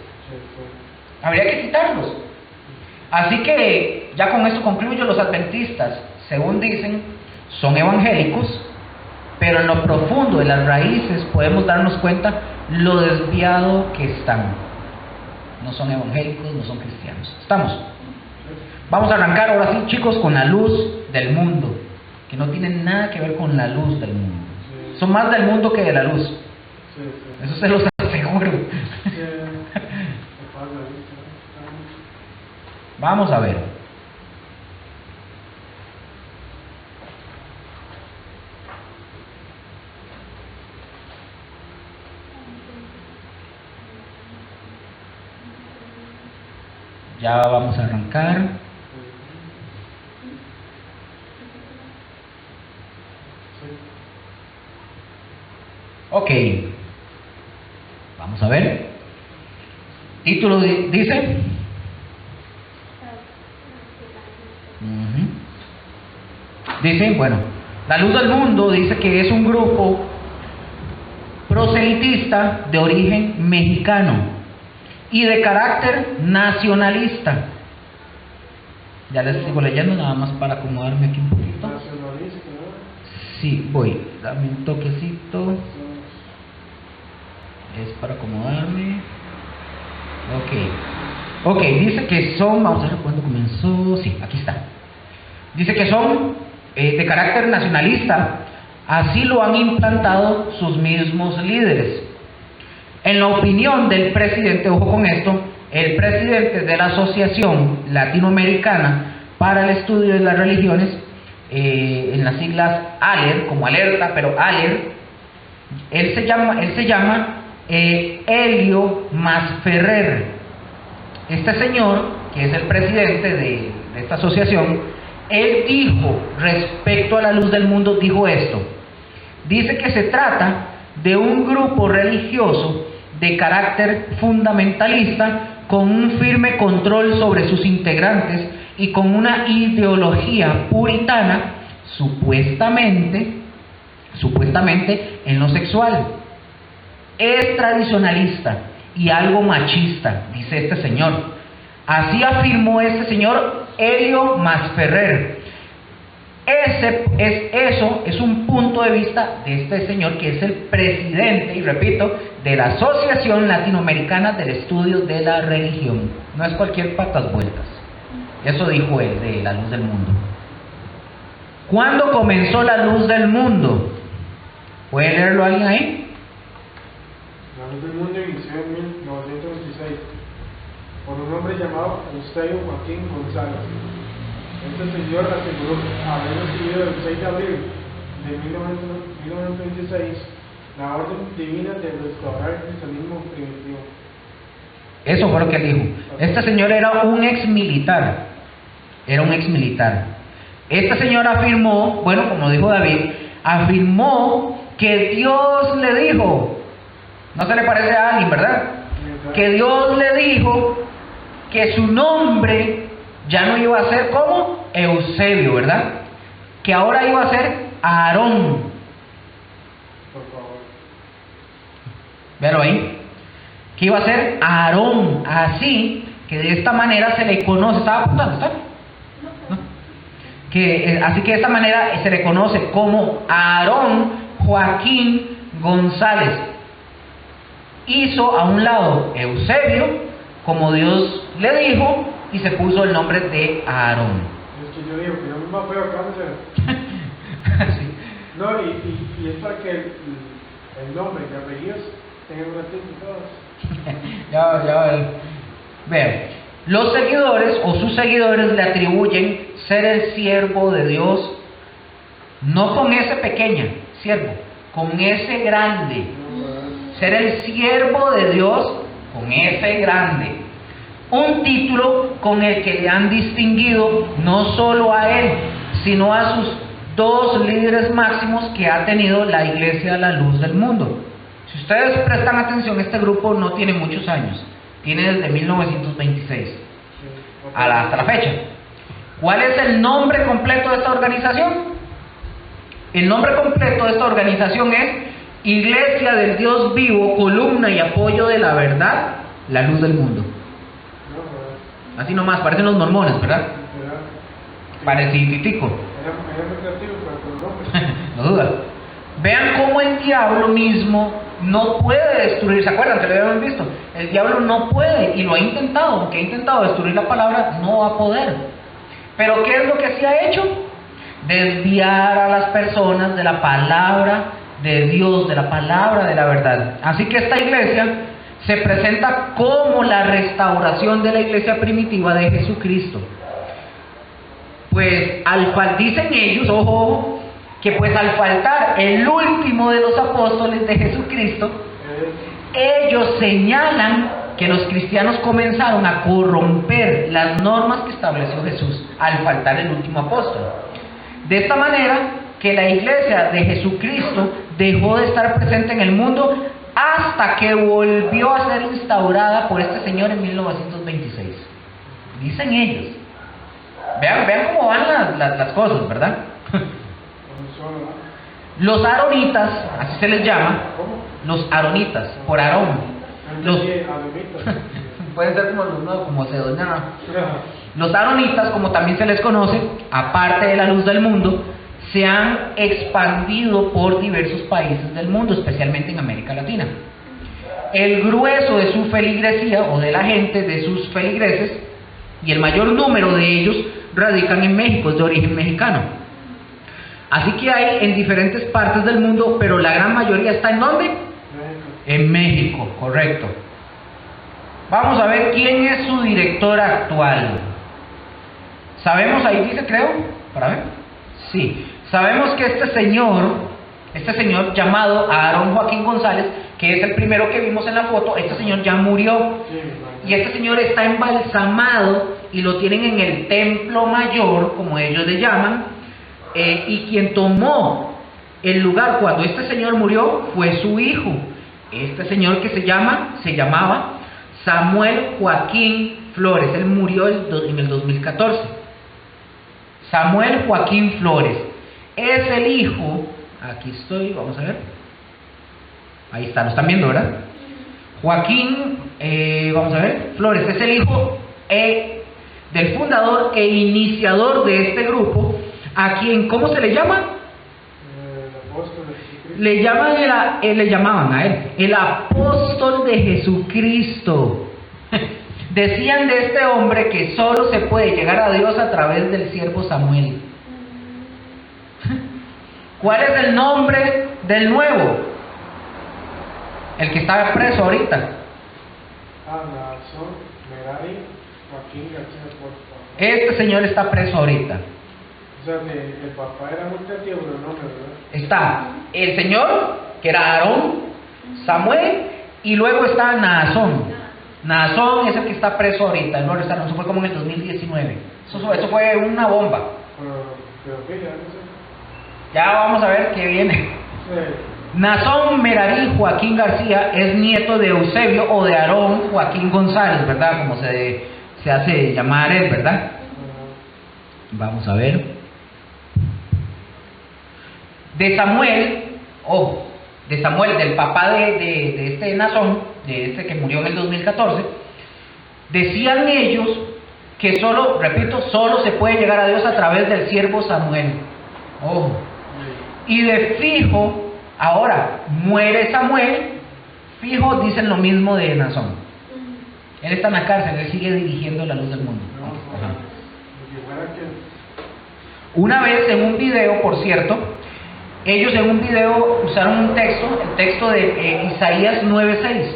Habría que quitarlos. Así que ya con esto concluyo. Los adventistas, según dicen, son evangélicos, pero en lo profundo de las raíces podemos darnos cuenta lo desviado que están. No son evangélicos, no son cristianos. ¿Estamos? Vamos a arrancar ahora sí, chicos, con la luz del mundo, que no tienen nada que ver con la luz del mundo. Son más del mundo que de la luz. Eso se los aseguro. Vamos a ver. Ya vamos a arrancar. Ok. Vamos a ver. Título dice. Dice, bueno, la luz del mundo dice que es un grupo proselitista de origen mexicano y de carácter nacionalista. Ya les sigo leyendo nada más para acomodarme aquí un poquito. Nacionalista, ¿no? Sí, voy, dame un toquecito. Es para acomodarme. Ok, dice que son, vamos a ver cuándo comenzó. Sí, aquí está. Dice que son de carácter nacionalista, así lo han implantado sus mismos líderes. En la opinión del presidente, ojo con esto, el presidente de la Asociación Latinoamericana para el Estudio de las Religiones, en las siglas ALER, como alerta, pero ALER, él se llama Helio Masferrer. Este señor, que es el presidente de esta asociación, él dijo respecto a la luz del mundo, dijo esto. Dice que se trata de un grupo religioso de carácter fundamentalista con un firme control sobre sus integrantes y con una ideología puritana supuestamente en lo sexual. Es tradicionalista y algo machista, dice este señor. Así afirmó este señor Helio Masferrer. Eso es un punto de vista de este señor, que es el presidente, y repito, de la Asociación Latinoamericana del Estudio de la Religión. No es cualquier patas vueltas. Eso dijo él de la luz del mundo. ¿Cuándo comenzó la luz del mundo? ¿Puede leerlo alguien ahí? La luz del mundo inició en 1926 por un hombre llamado Eusebio Joaquín González. Este señor aseguró haber recibido el 6 de abril de 1926 la orden divina de restaurar el cristianismo primitivo. Eso fue lo que él dijo. Este señor era un ex militar. Este señor afirmó, bueno, como dijo David, afirmó que Dios le dijo, ¿no se le parece a alguien, verdad? Que Dios le dijo que su nombre ya no iba a ser como Eusebio, ¿verdad? Que ahora iba a ser Aarón. Por favor. Véalo ahí. Que iba a ser Aarón, así que de esta manera se le conoce. ¿Estaba apuntando? ¿Está? ¿No? Así que de esta manera se le conoce como Aarón Joaquín González. Hizo a un lado Eusebio, como Dios le dijo, y se puso el nombre de Aarón. Es que yo digo que no me más feo cáncer. Sí. No, y es para que el nombre y apellidos tengan una tinta todos. ya. Vean, los seguidores o sus seguidores le atribuyen ser el siervo de Dios, no con ese pequeña, siervo, con ese grande. Ser el siervo de Dios con ese grande. Un título con el que le han distinguido no solo a él, sino a sus dos líderes máximos que ha tenido la Iglesia de la Luz del Mundo. Si ustedes prestan atención, este grupo no tiene muchos años, tiene desde 1926 hasta la fecha. ¿Cuál es el nombre completo de esta organización? El nombre completo de esta organización es Iglesia del Dios Vivo, columna y apoyo de la verdad, la luz del mundo. Así nomás, parecen los mormones, ¿verdad? Pareciditico. No duda. Vean cómo el diablo mismo no puede destruir. ¿Se acuerdan que lo habíamos visto? El diablo no puede, y lo ha intentado. Aunque ha intentado destruir la palabra, no va a poder. Pero ¿qué es lo que sí ha hecho? Desviar a las personas de la palabra de Dios, de la palabra de la verdad. Así que esta iglesia se presenta como la restauración de la iglesia primitiva de Jesucristo. Pues dicen ellos, ojo, que pues al faltar el último de los apóstoles de Jesucristo, ellos señalan que los cristianos comenzaron a corromper las normas que estableció Jesús al faltar el último apóstol. De esta manera que la iglesia de Jesucristo dejó de estar presente en el mundo hasta que volvió a ser instaurada por este señor en 1926. Dicen ellos. Vean cómo van las cosas, ¿verdad? Los aaronitas, así se les llama, los aaronitas, por Aarón. Pueden ser como se doña. Los aaronitas, como también se les conoce, aparte de la luz del mundo, se han expandido por diversos países del mundo, especialmente en América Latina. El grueso de su feligresía, o de la gente de sus feligreses, y el mayor número de ellos radican en México, es de origen mexicano. Así que hay en diferentes partes del mundo, pero la gran mayoría está ¿en dónde? En México, correcto. Vamos a ver quién es su director actual. Sabemos, ahí dice, creo, para ver. Sí, sabemos que este señor llamado Aarón Joaquín González, que es el primero que vimos en la foto, este señor ya murió. Y este señor está embalsamado y lo tienen en el templo mayor, como ellos le llaman. Y quien tomó el lugar cuando este señor murió fue su hijo. Este señor que se llamaba Samuel Joaquín Flores. Él murió en el 2014. Samuel Joaquín Flores es el hijo. Aquí estoy, vamos a ver. Ahí está, lo están viendo, ¿verdad? Joaquín, vamos a ver, Flores es el hijo del fundador e iniciador de este grupo, a quien, ¿cómo se le llama? Le llamaban a él el apóstol de Jesucristo. Decían de este hombre que solo se puede llegar a Dios a través del siervo Samuel. ¿Cuál es el nombre del nuevo? El que está preso ahorita. Este señor está preso ahorita. O sea, el papá era muy creativo, pero no, ¿verdad? Está el señor, que era Aarón, Samuel, y luego está Naasón. Naasón es el que está preso ahorita. Eso fue como en el 2019. Eso fue una bomba. Pero ¿qué? Ya vamos a ver qué viene. Sí. Naasón Merarí Joaquín García es nieto de Eusebio o de Aarón Joaquín González, ¿verdad? Como se hace llamar él, ¿verdad? Vamos a ver. De Samuel, del papá de este Naasón, de este que murió en el 2014, decían ellos que solo se puede llegar a Dios a través del siervo Samuel. Y de fijo, ahora muere Samuel, fijo dicen lo mismo de Naasón. Él está en la cárcel, él sigue dirigiendo la luz del mundo. Una vez en un video, por cierto, ellos en un video usaron un texto, el texto de Isaías 9:6,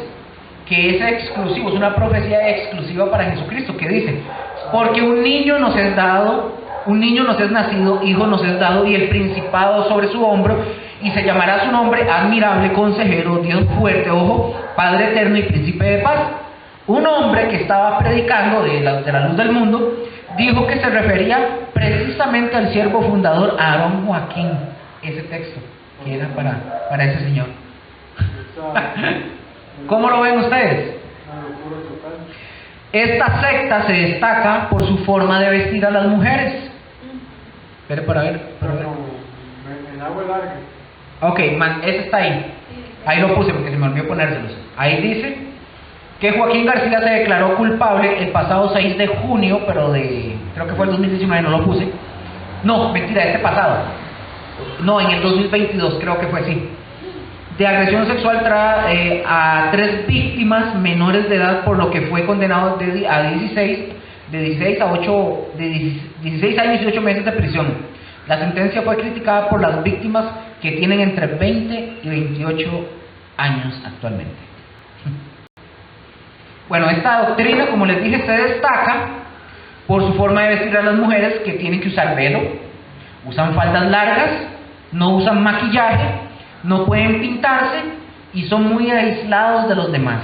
que es exclusivo, es una profecía exclusiva para Jesucristo, que dice: porque un niño nos es dado, un niño nos es nacido, hijo nos es dado, y el principado sobre su hombro, y se llamará su nombre admirable, consejero, Dios fuerte, Padre eterno y príncipe de paz. Un hombre que estaba predicando de la luz del mundo dijo que se refería precisamente al siervo fundador Aarón Joaquín, ese texto que era para ese señor. ¿Cómo lo ven ustedes? Esta secta se destaca por su forma de vestir a las mujeres. Espere para ver. El agua larga. Ok, ese está ahí. Ahí lo puse porque se me olvidó ponérselos. Ahí dice que Joaquín García se declaró culpable el pasado 6 de junio, pero creo que fue el 2019, no lo puse. No, mentira, pasado. No, en el 2022 creo que fue así. de agresión sexual a 3 víctimas menores de edad, por lo que fue condenado de 16 años y 8 meses de prisión. La sentencia fue criticada por las víctimas, que tienen entre 20 y 28 años actualmente. Bueno, esta doctrina, como les dije, se destaca por su forma de vestir a las mujeres, que tienen que usar velo, usan faldas largas, no usan maquillaje, no pueden pintarse y son muy aislados de los demás.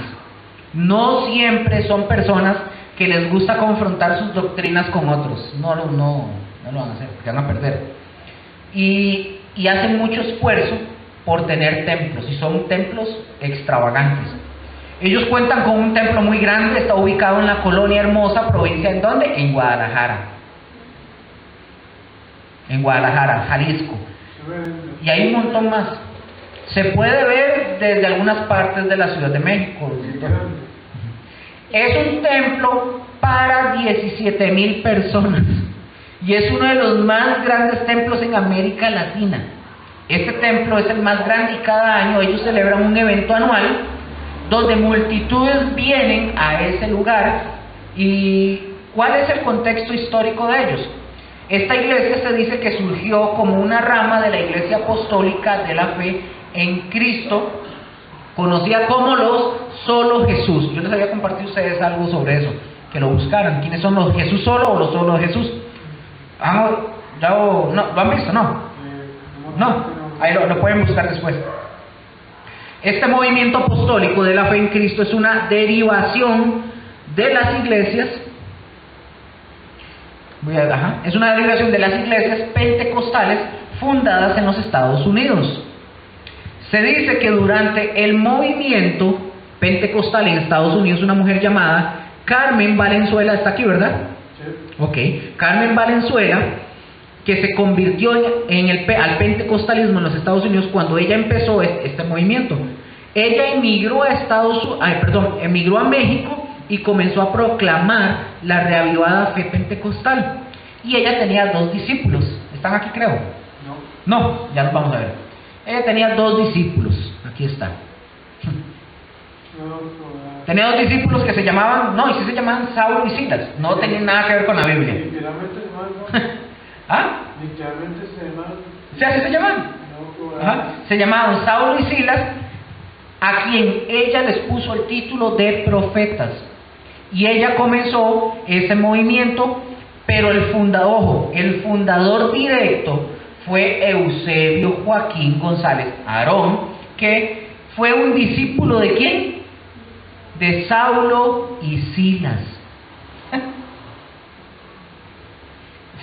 No siempre son personas que les gusta confrontar sus doctrinas con otros. No lo van a hacer, porque van a perder. Y hacen mucho esfuerzo por tener templos, y son templos extravagantes. Ellos cuentan con un templo muy grande, está ubicado en la Colonia Hermosa, provincia ¿en dónde? En Guadalajara. En Guadalajara, Jalisco. Y hay un montón más. Se puede ver desde algunas partes de la Ciudad de México. Es un templo para 17,000 personas. Y es uno de los más grandes templos en América Latina. Este templo es el más grande, y cada año ellos celebran un evento anual donde multitudes vienen a ese lugar. ¿Y cuál es el contexto histórico de ellos? Esta iglesia se dice que surgió como una rama de la Iglesia Apostólica de la Fe en Cristo, conocida como los Solo Jesús. Yo les había compartido a ustedes algo sobre eso, que lo buscaran. ¿Quiénes son los Jesús Solo o los Solo Jesús? ¿Lo han visto? No, ahí lo pueden buscar después. Este movimiento apostólico de la fe en Cristo es una derivación de las iglesias, es una derivación de las iglesias pentecostales fundadas en los Estados Unidos. Se dice que durante el movimiento pentecostal en Estados Unidos, una mujer llamada Carmen Valenzuela, está aquí, ¿verdad? Ok, Carmen Valenzuela, que se convirtió al pentecostalismo en los Estados Unidos cuando ella empezó este movimiento. Ella emigró a México y comenzó a proclamar la reavivada fe pentecostal. Y ella tenía 2 discípulos. ¿Están aquí, creo? No, ya los vamos a ver. Ella tenía 2 discípulos. Aquí está. Tenía 2 discípulos que se llamaban Saulo y Silas. No tenían nada que ver con la Biblia. Literalmente ¿Ah? Literalmente se llaman. ¿Sí, así se llaman? Se llamaban Saulo y Silas, a quien ella les puso el título de profetas. Y ella comenzó ese movimiento, pero el fundador directo fue Eusebio Joaquín González Aarón, que fue un discípulo ¿de quién? De Saulo y Silas.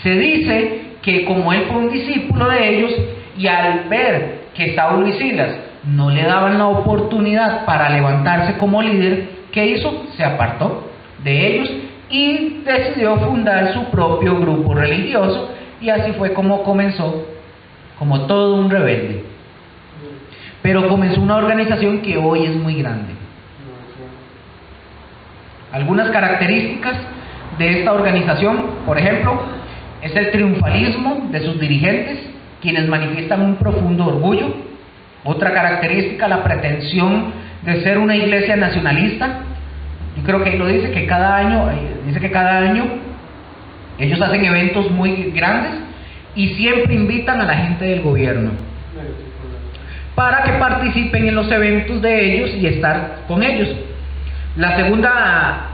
Se dice que como él fue un discípulo de ellos, y al ver que Saulo y Silas no le daban la oportunidad para levantarse como líder, ¿qué hizo? Se apartó de ellos y decidió fundar su propio grupo religioso, y así fue como comenzó, como todo un rebelde. Pero comenzó una organización que hoy es muy grande. Algunas características de esta organización, por ejemplo, es el triunfalismo de sus dirigentes, quienes manifiestan un profundo orgullo. Otra característica, la pretensión de ser una iglesia nacionalista. Yo creo que ahí lo dice, que cada año ellos hacen eventos muy grandes y siempre invitan a la gente del gobierno para que participen en los eventos de ellos y estar con ellos. La segunda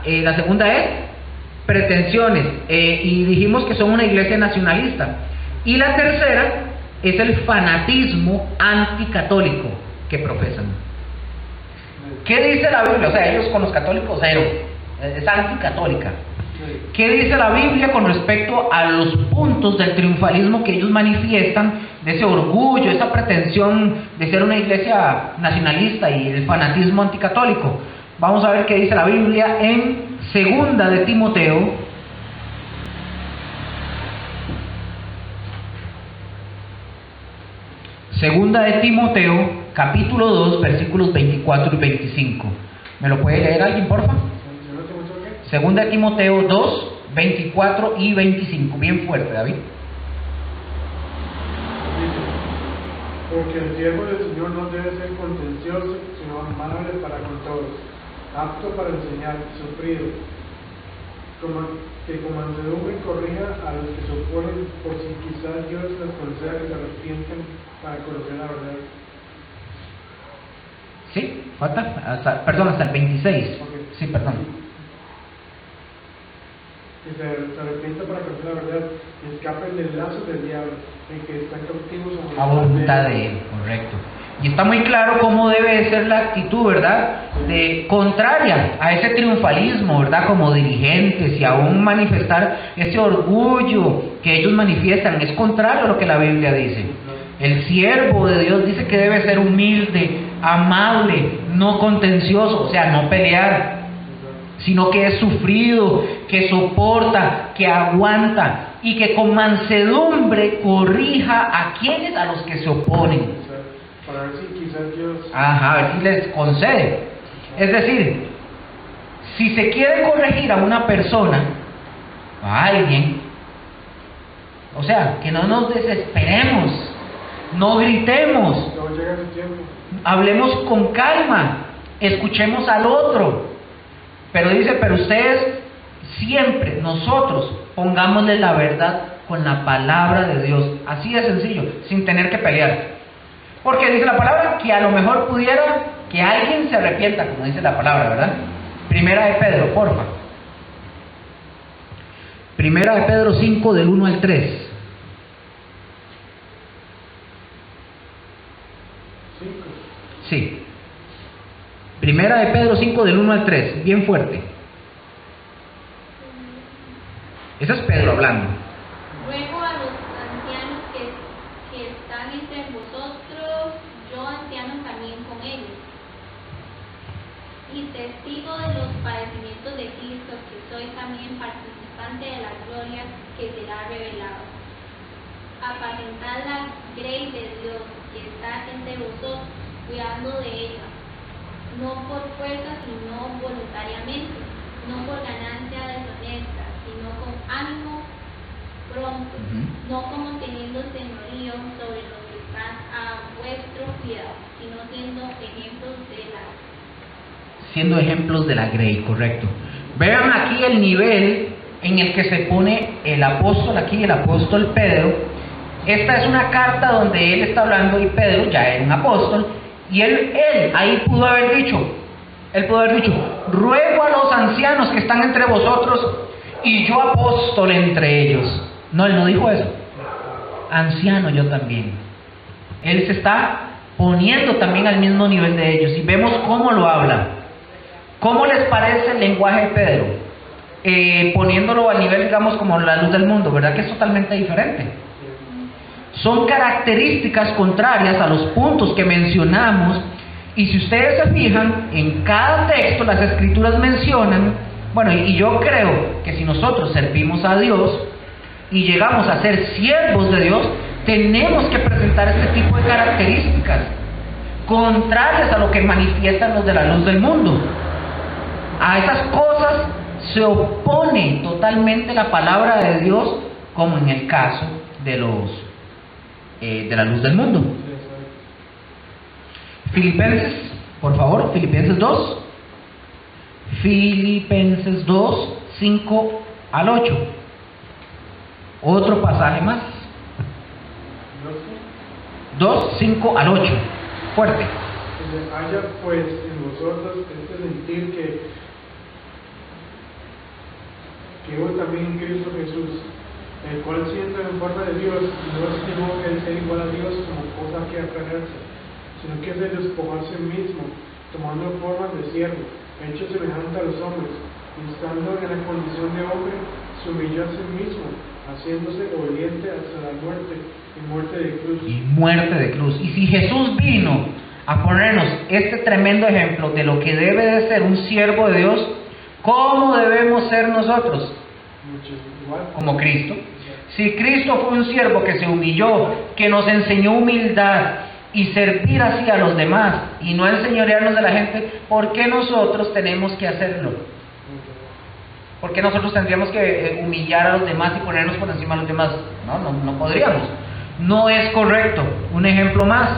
es pretensiones, y dijimos que son una iglesia nacionalista. Y la tercera es el fanatismo anticatólico que profesan. ¿Qué dice la Biblia? O sea, ellos con los católicos cero, es anticatólica. ¿Qué dice la Biblia con respecto a los puntos del triunfalismo que ellos manifiestan, de ese orgullo, esa pretensión de ser una iglesia nacionalista y el fanatismo anticatólico? Vamos a ver qué dice la Biblia en Segunda de Timoteo. Segunda de Timoteo, capítulo 2, versículos 24 y 25. ¿Me lo puede leer alguien, porfa? Segunda de Timoteo 2, 24 y 25. Bien fuerte, David. Porque el siervo del Señor no debe ser contencioso, sino amable para con todos, apto para enseñar, sufrido, que con mansedumbre corrija a los que se oponen, por si quizás Dios les conceda que se arrepienten para conocer la verdad. Sí, falta, hasta el 26. Okay. Sí, perdón. Que se arrepientan para conocer la verdad y escapen del lazo del diablo, en que están cautivos A voluntad de Él, correcto. Y está muy claro cómo debe ser la actitud, ¿verdad? De contraria a ese triunfalismo, ¿verdad? Como dirigentes y aún manifestar ese orgullo que ellos manifiestan. Es contrario a lo que la Biblia dice. El siervo de Dios dice que debe ser humilde, amable, no contencioso, o sea, no pelear, sino que es sufrido, que soporta, que aguanta y que con mansedumbre corrija a quienes, a los que se oponen. Para ver si quizás Dios... Ajá, a ver si les concede. Es decir, si se quiere corregir a una persona, a alguien, o sea, que no nos desesperemos, no gritemos, No llega su tiempo. hablemos con calma, escuchemos al otro. Pero dice, pero ustedes siempre, nosotros, pongámosle la verdad con la palabra de Dios. Así de sencillo, sin tener que pelear. Porque dice la palabra que a lo mejor pudiera que alguien se arrepienta, como dice la palabra, ¿verdad? Primera de Pedro, porfa. Primera de Pedro 5, del 1 al 3. 5. Sí. Primera de Pedro 5, del 1 al 3. Bien fuerte. Ese es Pedro hablando. Ruego a los ancianos que están entre vosotros, yo anciano también con ellos, y testigo de los padecimientos de Cristo, que soy también participante de la gloria que será revelada. Apacentad la grey de Dios que está entre vosotros, cuidando de ella, no por fuerza, sino voluntariamente, no por ganancia deshonesta, sino con ánimo pronto, no como teniendo señorío sobre los que están a vuestro cuidado, sino siendo ejemplos de la Grey, correcto. Vean aquí el nivel en el que se pone el apóstol aquí, el apóstol Pedro. Esta es una carta donde él está hablando y Pedro ya era un apóstol. Y él ahí pudo haber dicho, ruego a los ancianos que están entre vosotros y yo apóstol entre ellos. No, él no dijo eso. Anciano yo también. Él se está poniendo también al mismo nivel de ellos. Y vemos cómo lo habla. ¿Cómo les parece el lenguaje de Pedro? Poniéndolo al nivel, digamos, como la luz del mundo, ¿verdad? Que es totalmente diferente. Son características contrarias a los puntos que mencionamos, y si ustedes se fijan, en cada texto las escrituras mencionan, bueno, y yo creo que si nosotros servimos a Dios y llegamos a ser siervos de Dios, tenemos que presentar este tipo de características contrarias a lo que manifiestan los de la luz del mundo. A esas cosas se opone totalmente la palabra de Dios, como en el caso de la luz del mundo. Filipenses, por favor, Filipenses 2. Filipenses 2, 5 al 8. Otro pasaje más. 2, 5 al 8. Fuerte. Haya pues en vosotros este sentir que hubo también en Cristo Jesús, el cual siendo en forma de Dios, no estimó el ser igual a Dios como cosa que aferrarse, sino que se despojó a sí mismo, tomando formas de siervo, hecho semejante a los hombres, y estando en la condición de hombre, se humilló a sí mismo, haciéndose obediente hasta la muerte, y muerte de cruz. Y muerte de cruz. Y si Jesús vino a ponernos este tremendo ejemplo de lo que debe de ser un siervo de Dios, ¿cómo debemos ser nosotros? Como Cristo. Si Cristo fue un siervo que se humilló, que nos enseñó humildad y servir así a los demás y no enseñorearnos de la gente, ¿por qué nosotros tenemos que hacerlo? ¿Por qué nosotros tendríamos que humillar a los demás y ponernos por encima de los demás? No podríamos. no es correcto. Un ejemplo más,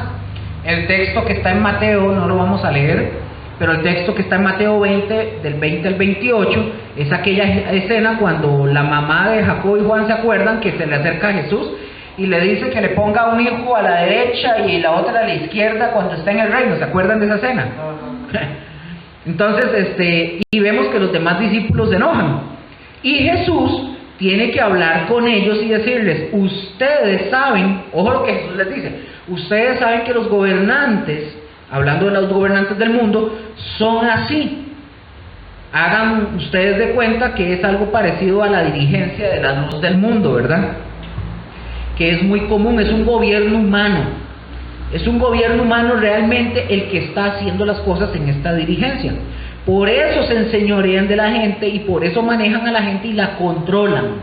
el texto que está en Mateo, no lo vamos a leer, pero el texto que está en Mateo 20, del 20 al 28, es aquella escena cuando la mamá de Jacob y Juan se acuerdan que se le acerca a Jesús y le dice que le ponga un hijo a la derecha y la otra a la izquierda cuando está en el reino. ¿Se acuerdan de esa escena? Entonces, y vemos que los demás discípulos se enojan. Y Jesús tiene que hablar con ellos y decirles, ustedes saben, ojo lo que Jesús les dice, ustedes saben que los gobernantes, hablando de los gobernantes del mundo, son así. Hagan ustedes de cuenta que es algo parecido a la dirigencia de la luz del mundo, ¿verdad? Que es muy común, es un gobierno humano. Es un gobierno humano realmente el que está haciendo las cosas en esta dirigencia. Por eso se enseñorean de la gente y por eso manejan a la gente y la controlan.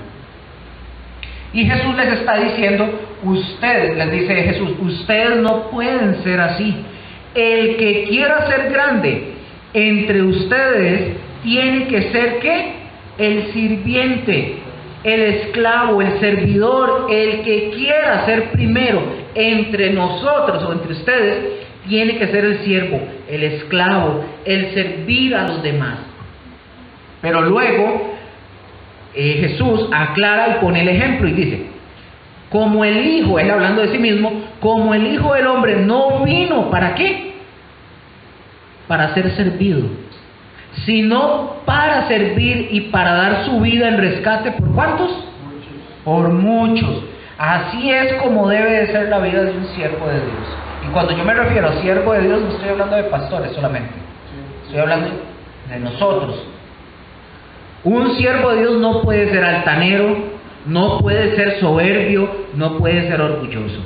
Y Jesús les está diciendo, ustedes, les dice Jesús, ustedes no pueden ser así. El que quiera ser grande entre ustedes tiene que ser ¿qué? El sirviente, el esclavo, el servidor. El que quiera ser primero entre nosotros o entre ustedes tiene que ser el siervo, el esclavo, el servir a los demás. Pero luego Jesús aclara y pone el ejemplo y dice, como el Hijo, él hablando de sí mismo, como el Hijo del Hombre no vino, ¿para qué? Para ser servido, sino para servir y para dar su vida en rescate. ¿Por cuántos? Muchos. Por muchos. Así es como debe de ser la vida de un siervo de Dios. Y cuando yo me refiero a siervo de Dios, no estoy hablando de pastores solamente. Estoy hablando de nosotros. Un siervo de Dios no puede ser altanero, no puede ser soberbio, no puede ser orgulloso.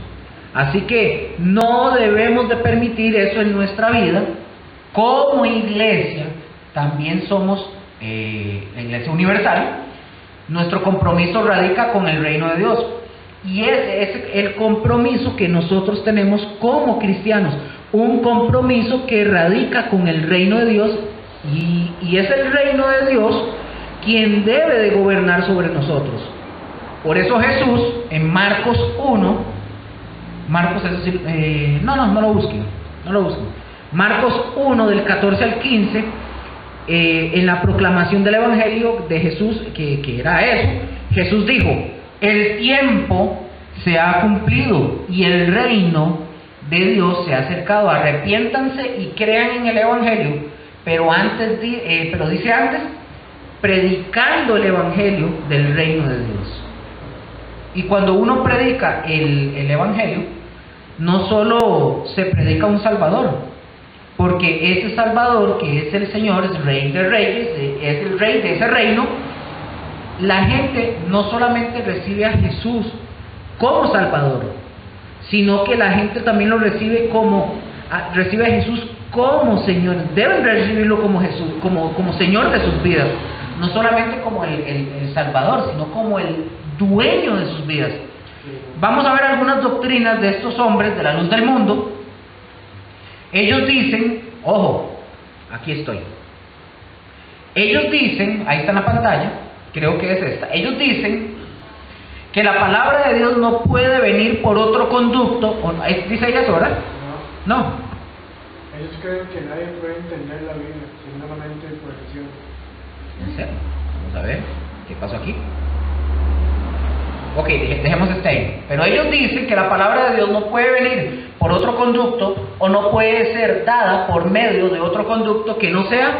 Así que no debemos de permitir eso en nuestra vida. Como iglesia, también somos la Iglesia Universal. Nuestro compromiso radica con el reino de Dios. Y ese es el compromiso que nosotros tenemos como cristianos, un compromiso que radica con el reino de Dios, y es el reino de Dios quien debe de gobernar sobre nosotros. Por eso Jesús en Marcos 1, Marcos es decir, no lo busquen. Marcos 1 del 14 al 15, en la proclamación del Evangelio de Jesús, que era eso, Jesús dijo, el tiempo se ha cumplido y el reino de Dios se ha acercado. Arrepiéntanse y crean en el Evangelio. Pero dice antes, predicando el Evangelio del reino de Dios. Y cuando uno predica el Evangelio, no solo se predica un Salvador, porque ese Salvador, que es el Señor, es el Rey de Reyes, es el Rey de ese reino. La gente no solamente recibe a Jesús como Salvador, sino que la gente también lo recibe recibe a Jesús como Señor. Deben recibirlo como Jesús, como Señor de sus vidas, no solamente como el Salvador, sino como el dueño de sus vidas. Vamos a ver algunas doctrinas de estos hombres de la luz del mundo. Ellos dicen, ojo, aquí estoy. Ellos dicen, ahí está en la pantalla, creo que es esta. Ellos dicen que la palabra de Dios no puede venir por otro conducto. ¿Dice ella eso, verdad? No. Ellos creen que nadie puede entender la Biblia, sino solamente por acción. ¿En serio? Vamos a ver, ¿qué pasó aquí? Ok, dejemos este ahí. Pero ellos dicen que la palabra de Dios no puede venir por otro conducto, o no puede ser dada por medio de otro conducto que no sea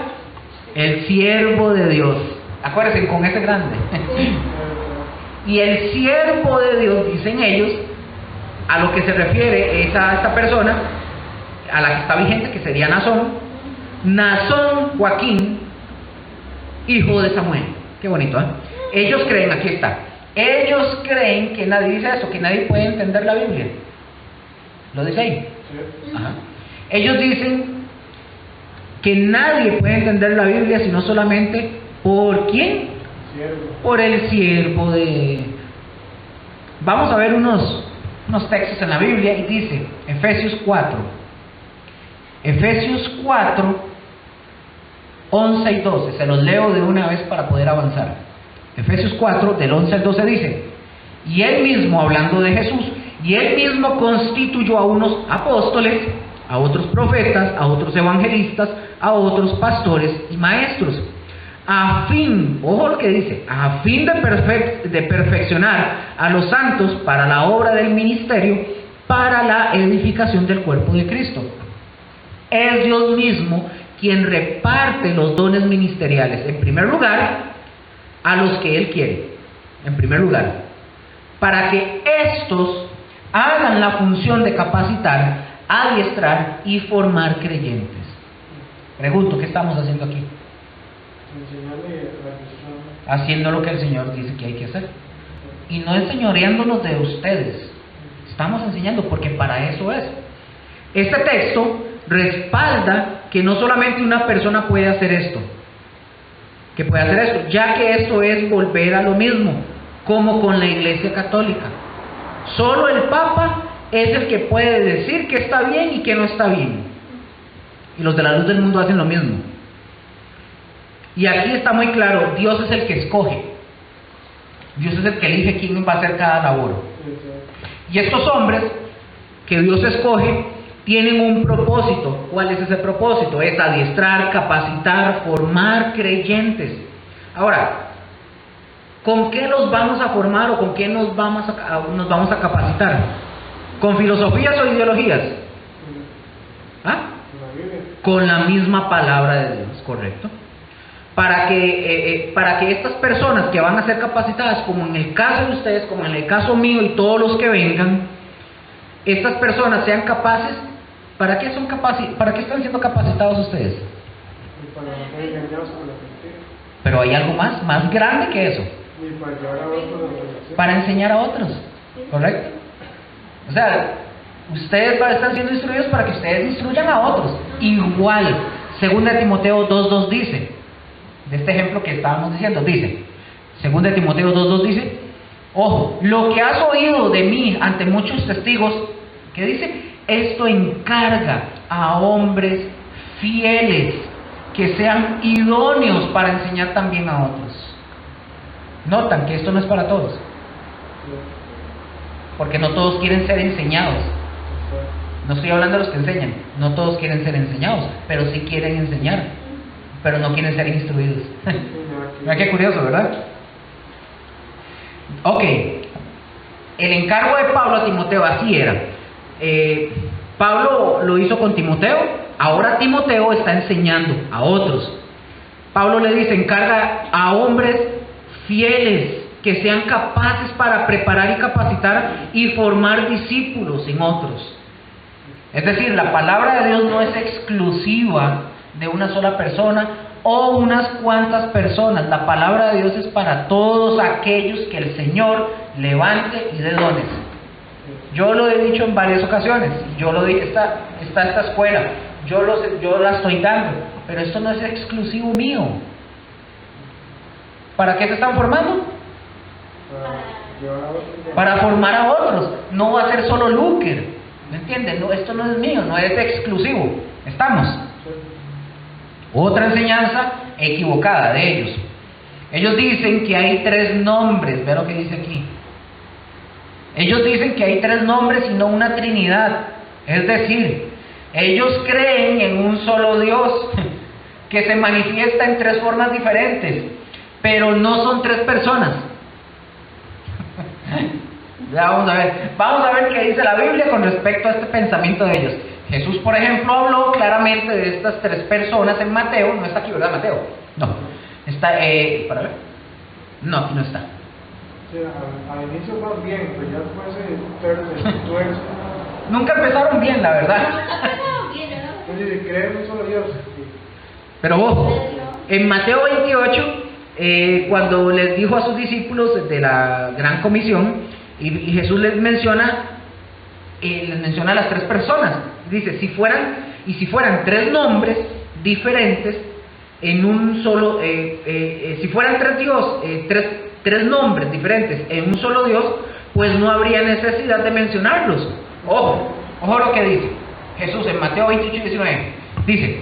el siervo de Dios. Acuérdense, con ese grande. Y el siervo de Dios, dicen ellos, a lo que se refiere es a esta persona, a la que está vigente, que sería Nazón Joaquín, hijo de Samuel. Qué bonito, ¿eh? Ellos creen, aquí está, ellos creen que nadie dice eso, que nadie puede entender la Biblia. ¿Lo dice ahí? Sí. Ajá. Ellos dicen que nadie puede entender la Biblia sino solamente ¿por quién? Siervo. Por el siervo de... Vamos a ver unos textos en la Biblia, y dice Efesios 4, 11 y 12, se los leo de una vez para poder avanzar. Efesios 4, del 11 al 12 dice, y él mismo, hablando de Jesús, Y Él mismo constituyó a unos apóstoles, a otros profetas, a otros evangelistas, a otros pastores y maestros, a fin, ojo lo que dice, a fin de perfeccionar a los santos para la obra del ministerio, para la edificación del cuerpo de Cristo. Es Dios mismo quien reparte los dones ministeriales, en primer lugar, a los que Él quiere, en primer lugar, para que éstos hagan la función de capacitar, adiestrar y formar creyentes. Pregunto, ¿qué estamos haciendo aquí? Enseñarle a la persona. Haciendo lo que el Señor dice que hay que hacer. Y no enseñoreándonos de ustedes. Estamos enseñando porque para eso es. Este texto respalda que no solamente una persona puede hacer esto, ya que esto es volver a lo mismo, como con la Iglesia Católica. Solo el Papa es el que puede decir que está bien y que no está bien. Y los de la luz del mundo hacen lo mismo. Y aquí está muy claro, Dios es el que escoge. Dios es el que elige quién va a hacer cada labor. Y estos hombres que Dios escoge tienen un propósito. ¿Cuál es ese propósito? Es adiestrar, capacitar, formar creyentes. Ahora, ¿con qué los vamos a formar o con qué nos vamos a capacitar? ¿Con filosofías o ideologías? ¿Ah? Con la misma palabra de Dios, correcto. Para que estas personas que van a ser capacitadas, como en el caso de ustedes, como en el caso mío y todos los que vengan, estas personas sean capaces. ¿Para qué están siendo capacitados ustedes? Para no ser engañados por la mentira. Pero hay algo más grande que eso. Y para llevar a otros a la relación. Para enseñar a otros, ¿correcto? O sea, ustedes están siendo instruidos para que ustedes instruyan a otros. Igual, 2 Timoteo 2:2 dice, de este ejemplo que estábamos diciendo, dice, 2 Timoteo 2:2 dice, ojo, lo que has oído de mí ante muchos testigos, ¿qué dice? Esto encarga a hombres fieles que sean idóneos para enseñar también a otros. Notan que esto no es para todos, porque no todos quieren ser enseñados. No estoy hablando de los que enseñan, no todos quieren ser enseñados, pero sí quieren enseñar, pero no quieren ser instruidos. Mira qué curioso, ¿verdad? Ok, el encargo de Pablo a Timoteo así era. Pablo lo hizo con Timoteo, ahora Timoteo está enseñando a otros. Pablo le dice, encarga a hombres fieles que sean capaces para preparar y capacitar y formar discípulos en otros. Es decir, la palabra de Dios no es exclusiva de una sola persona o unas cuantas personas. La palabra de Dios es para todos aquellos que el Señor levante y dé dones. Yo lo he dicho en varias ocasiones, yo lo dije, está esta escuela, yo la estoy dando, pero esto no es exclusivo mío. ¿Para qué se están formando? Para formar a otros. No va a ser solo Luker, ¿me entienden? No, esto no es mío, no es exclusivo. ¿Estamos? Otra enseñanza equivocada de ellos. Ellos dicen que hay 3 nombres, ve lo que dice aquí. Ellos dicen que hay 3 nombres y no una trinidad. Es decir, ellos creen en un solo Dios que se manifiesta en 3 formas diferentes, pero no son 3 personas. Ya vamos a ver qué dice la Biblia con respecto a este pensamiento de ellos. Jesús, por ejemplo, habló claramente de estas 3 personas en Mateo. No está aquí, ¿verdad, Mateo? No. Está, para ver. No, aquí no está. Sí, al inicio van bien, pero ya después se tuerce. Nunca empezaron bien, la verdad. Entonces, creen en un solo Dios. Pero ojo, en Mateo 28, cuando les dijo a sus discípulos de la Gran Comisión, y Jesús les menciona a las 3 personas. Dice, si fueran 3 nombres diferentes en un solo, si fueran 3 dioses, 3 nombres diferentes en un solo Dios, pues no habría necesidad de mencionarlos. Ojo lo que dice Jesús en Mateo 28:19. Dice,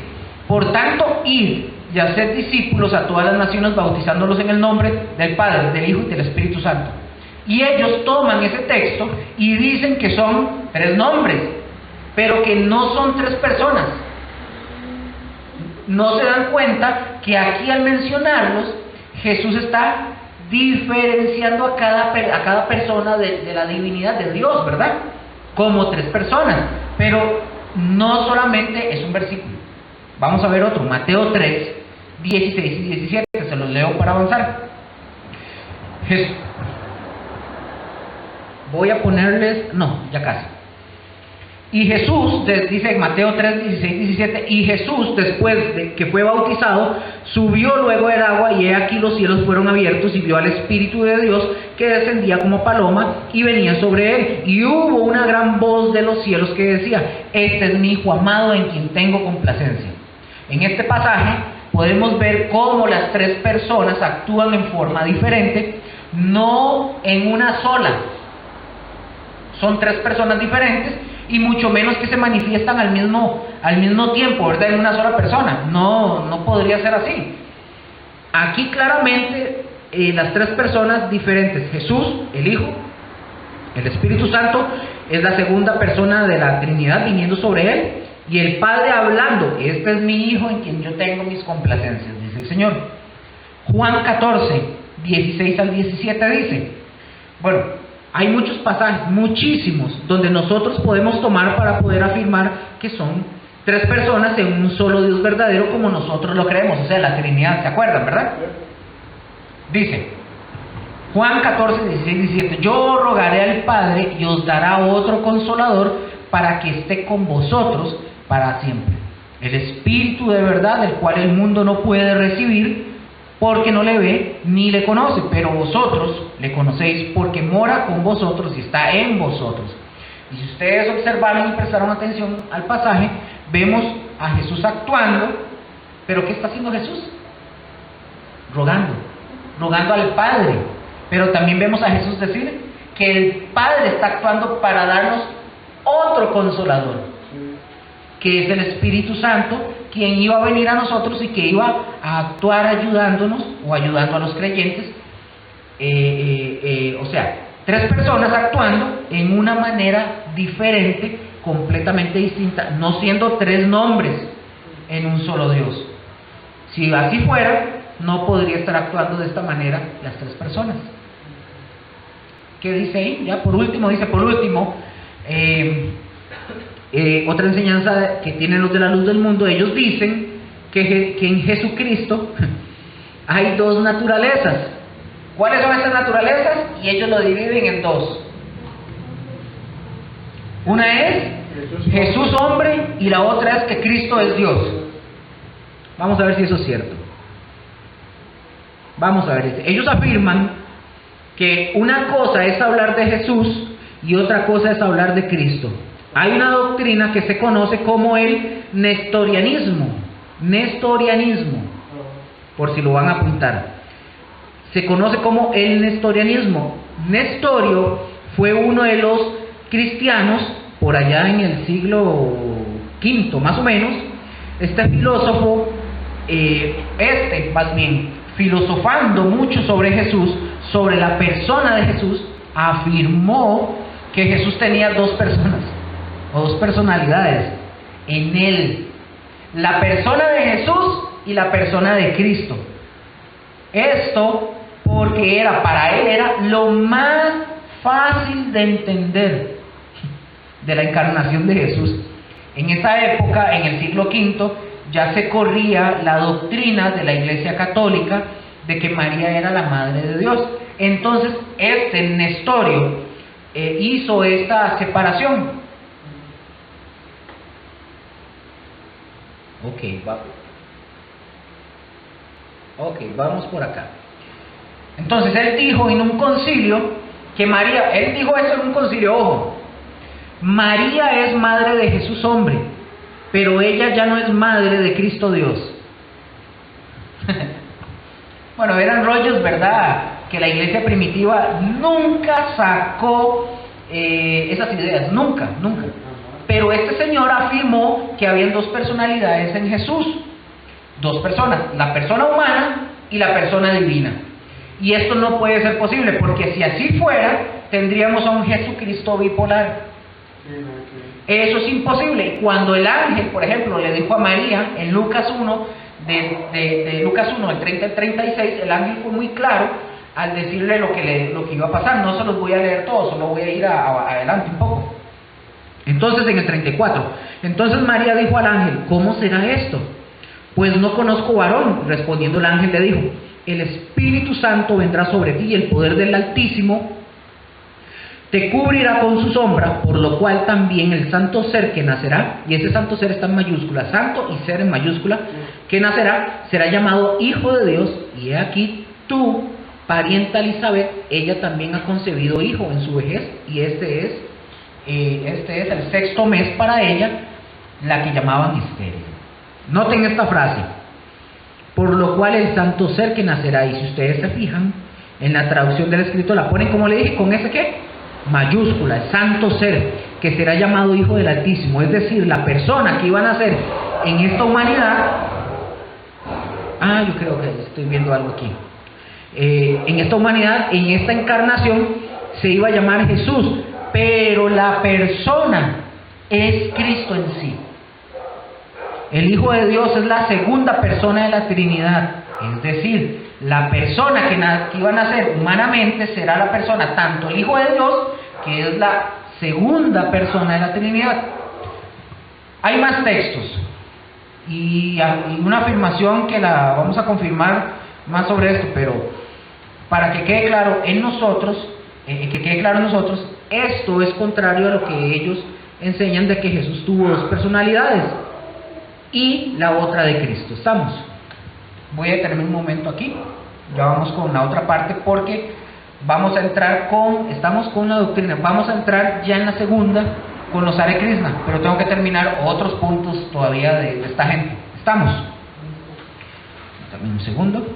por tanto, id y haced discípulos a todas las naciones, bautizándolos en el nombre del Padre, del Hijo y del Espíritu Santo, Y ellos toman ese texto y dicen que son 3 nombres, pero que no son 3 personas. No se dan cuenta que aquí al mencionarlos, Jesús está diferenciando a cada persona de la divinidad de Dios, ¿verdad? Como 3 personas, pero no solamente es un versículo. Vamos a ver otro, Mateo 3, 16 y 17, se los leo para avanzar. Voy a ponerles, no, ya casi. Y Jesús, dice Mateo 3, 16, 17, y Jesús, después de que fue bautizado, subió luego del agua, y he aquí los cielos fueron abiertos, y vio al Espíritu de Dios que descendía como paloma y venía sobre él. Y hubo una gran voz de los cielos que decía: este es mi Hijo amado en quien tengo complacencia. En este pasaje podemos ver cómo las 3 personas actúan en forma diferente, no en una sola. Son 3 personas diferentes, y mucho menos que se manifiestan al mismo tiempo, ¿verdad? En una sola persona. No podría ser así. Aquí claramente las 3 personas diferentes: Jesús, el Hijo, el Espíritu Santo es la segunda persona de la Trinidad viniendo sobre él, y el Padre hablando: este es mi Hijo en quien yo tengo mis complacencias, dice el Señor. Juan 14, 16 al 17 dice, bueno, hay muchos pasajes, muchísimos, donde nosotros podemos tomar para poder afirmar que son 3 personas en un solo Dios verdadero, como nosotros lo creemos, o sea, la Trinidad, ¿se acuerdan, verdad? Dice, Juan 14, 16, 17, yo rogaré al Padre y os dará otro Consolador para que esté con vosotros para siempre. El Espíritu de verdad, el cual el mundo no puede recibir, porque no le ve ni le conoce, pero vosotros le conocéis porque mora con vosotros y está en vosotros. Y si ustedes observaron y prestaron atención al pasaje, vemos a Jesús actuando, pero ¿qué está haciendo Jesús? Rogando al Padre. Pero también vemos a Jesús decir que el Padre está actuando para darnos otro Consolador, que es el Espíritu Santo, quien iba a venir a nosotros y que iba a actuar ayudándonos o ayudando a los creyentes. O sea, 3 personas actuando en una manera diferente, completamente distinta, no siendo 3 nombres en un solo Dios. Si así fuera, no podría estar actuando de esta manera las 3 personas. ¿Qué dice ahí? Ya por último, otra enseñanza que tienen los de la luz del mundo. Ellos dicen que en Jesucristo hay 2 naturalezas. ¿Cuáles son estas naturalezas? Y ellos lo dividen en 2. Una es Jesús hombre, y la otra es que Cristo es Dios. Vamos a ver si eso es cierto. Vamos a ver. Ellos afirman que una cosa es hablar de Jesús y otra cosa es hablar de Cristo. Hay una doctrina que se conoce como el nestorianismo, por si lo van a apuntar. Se conoce como el nestorianismo. Nestorio fue uno de los cristianos por allá en el siglo V, más o menos. Este filósofo, filosofando mucho sobre Jesús, sobre la persona de Jesús, afirmó que Jesús tenía 2 personas o 2 personalidades en él: la persona de Jesús y la persona de Cristo. Esto porque para él era lo más fácil de entender de la encarnación de Jesús. En esa época, en el siglo V, ya se corría la doctrina de la Iglesia Católica de que María era la Madre de Dios. Entonces, Nestorio hizo esta separación. Vamos por acá. Entonces él dijo en un concilio que María, él dijo eso en un concilio, ojo, María es madre de Jesús hombre, pero ella ya no es madre de Cristo Dios. Bueno, eran rollos, ¿verdad?, que la iglesia primitiva nunca sacó esas ideas, nunca. Pero este señor afirmó que habían 2 personalidades en Jesús, 2 personas, la persona humana y la persona divina. Y esto no puede ser posible, porque si así fuera, tendríamos a un Jesucristo bipolar. Eso es imposible. Cuando el ángel, por ejemplo, le dijo a María en Lucas 1, de Lucas 1, del 30 al 36, el ángel fue muy claro al decirle lo que iba a pasar. No se los voy a leer todos, solo voy a ir adelante un poco. Entonces, en el 34, entonces María dijo al ángel: ¿cómo será esto? Pues no conozco varón. Respondiendo el ángel le dijo: el Espíritu Santo vendrá sobre ti y el poder del Altísimo te cubrirá con su sombra, por lo cual también el santo ser que nacerá, y ese santo ser está en mayúscula, santo y ser en mayúscula, que nacerá, será llamado Hijo de Dios. Y he aquí, tu parienta Elizabeth, ella también ha concebido hijo en su vejez, y este es el sexto mes para ella, la que llamaban estéril. Noten esta frase: por lo cual el santo ser que nacerá. Y si ustedes se fijan, en la traducción del escrito la ponen, como le dije, con ese ¿qué? Mayúscula, el santo ser, que será llamado Hijo del Altísimo. Es decir, la persona que iba a nacer en esta humanidad. Yo creo que estoy viendo algo aquí. En esta humanidad, en esta encarnación, se iba a llamar Jesús, pero la persona es Cristo en sí. El Hijo de Dios es la segunda persona de la Trinidad, es decir, la persona que iba a nacer humanamente será la persona, tanto el Hijo de Dios, que es la segunda persona de la Trinidad. Hay más textos y una afirmación que la vamos a confirmar más sobre esto, pero para que quede claro en nosotros, esto es contrario a lo que ellos enseñan de que Jesús tuvo dos personalidades y la otra de Cristo. ¿Estamos? Voy a detenerme un momento aquí, ya vamos con la otra parte, porque vamos a entrar estamos con una doctrina, vamos a entrar ya en la segunda con los Hare Krishna, pero tengo que terminar otros puntos todavía de esta gente. ¿Estamos? Dame un segundo.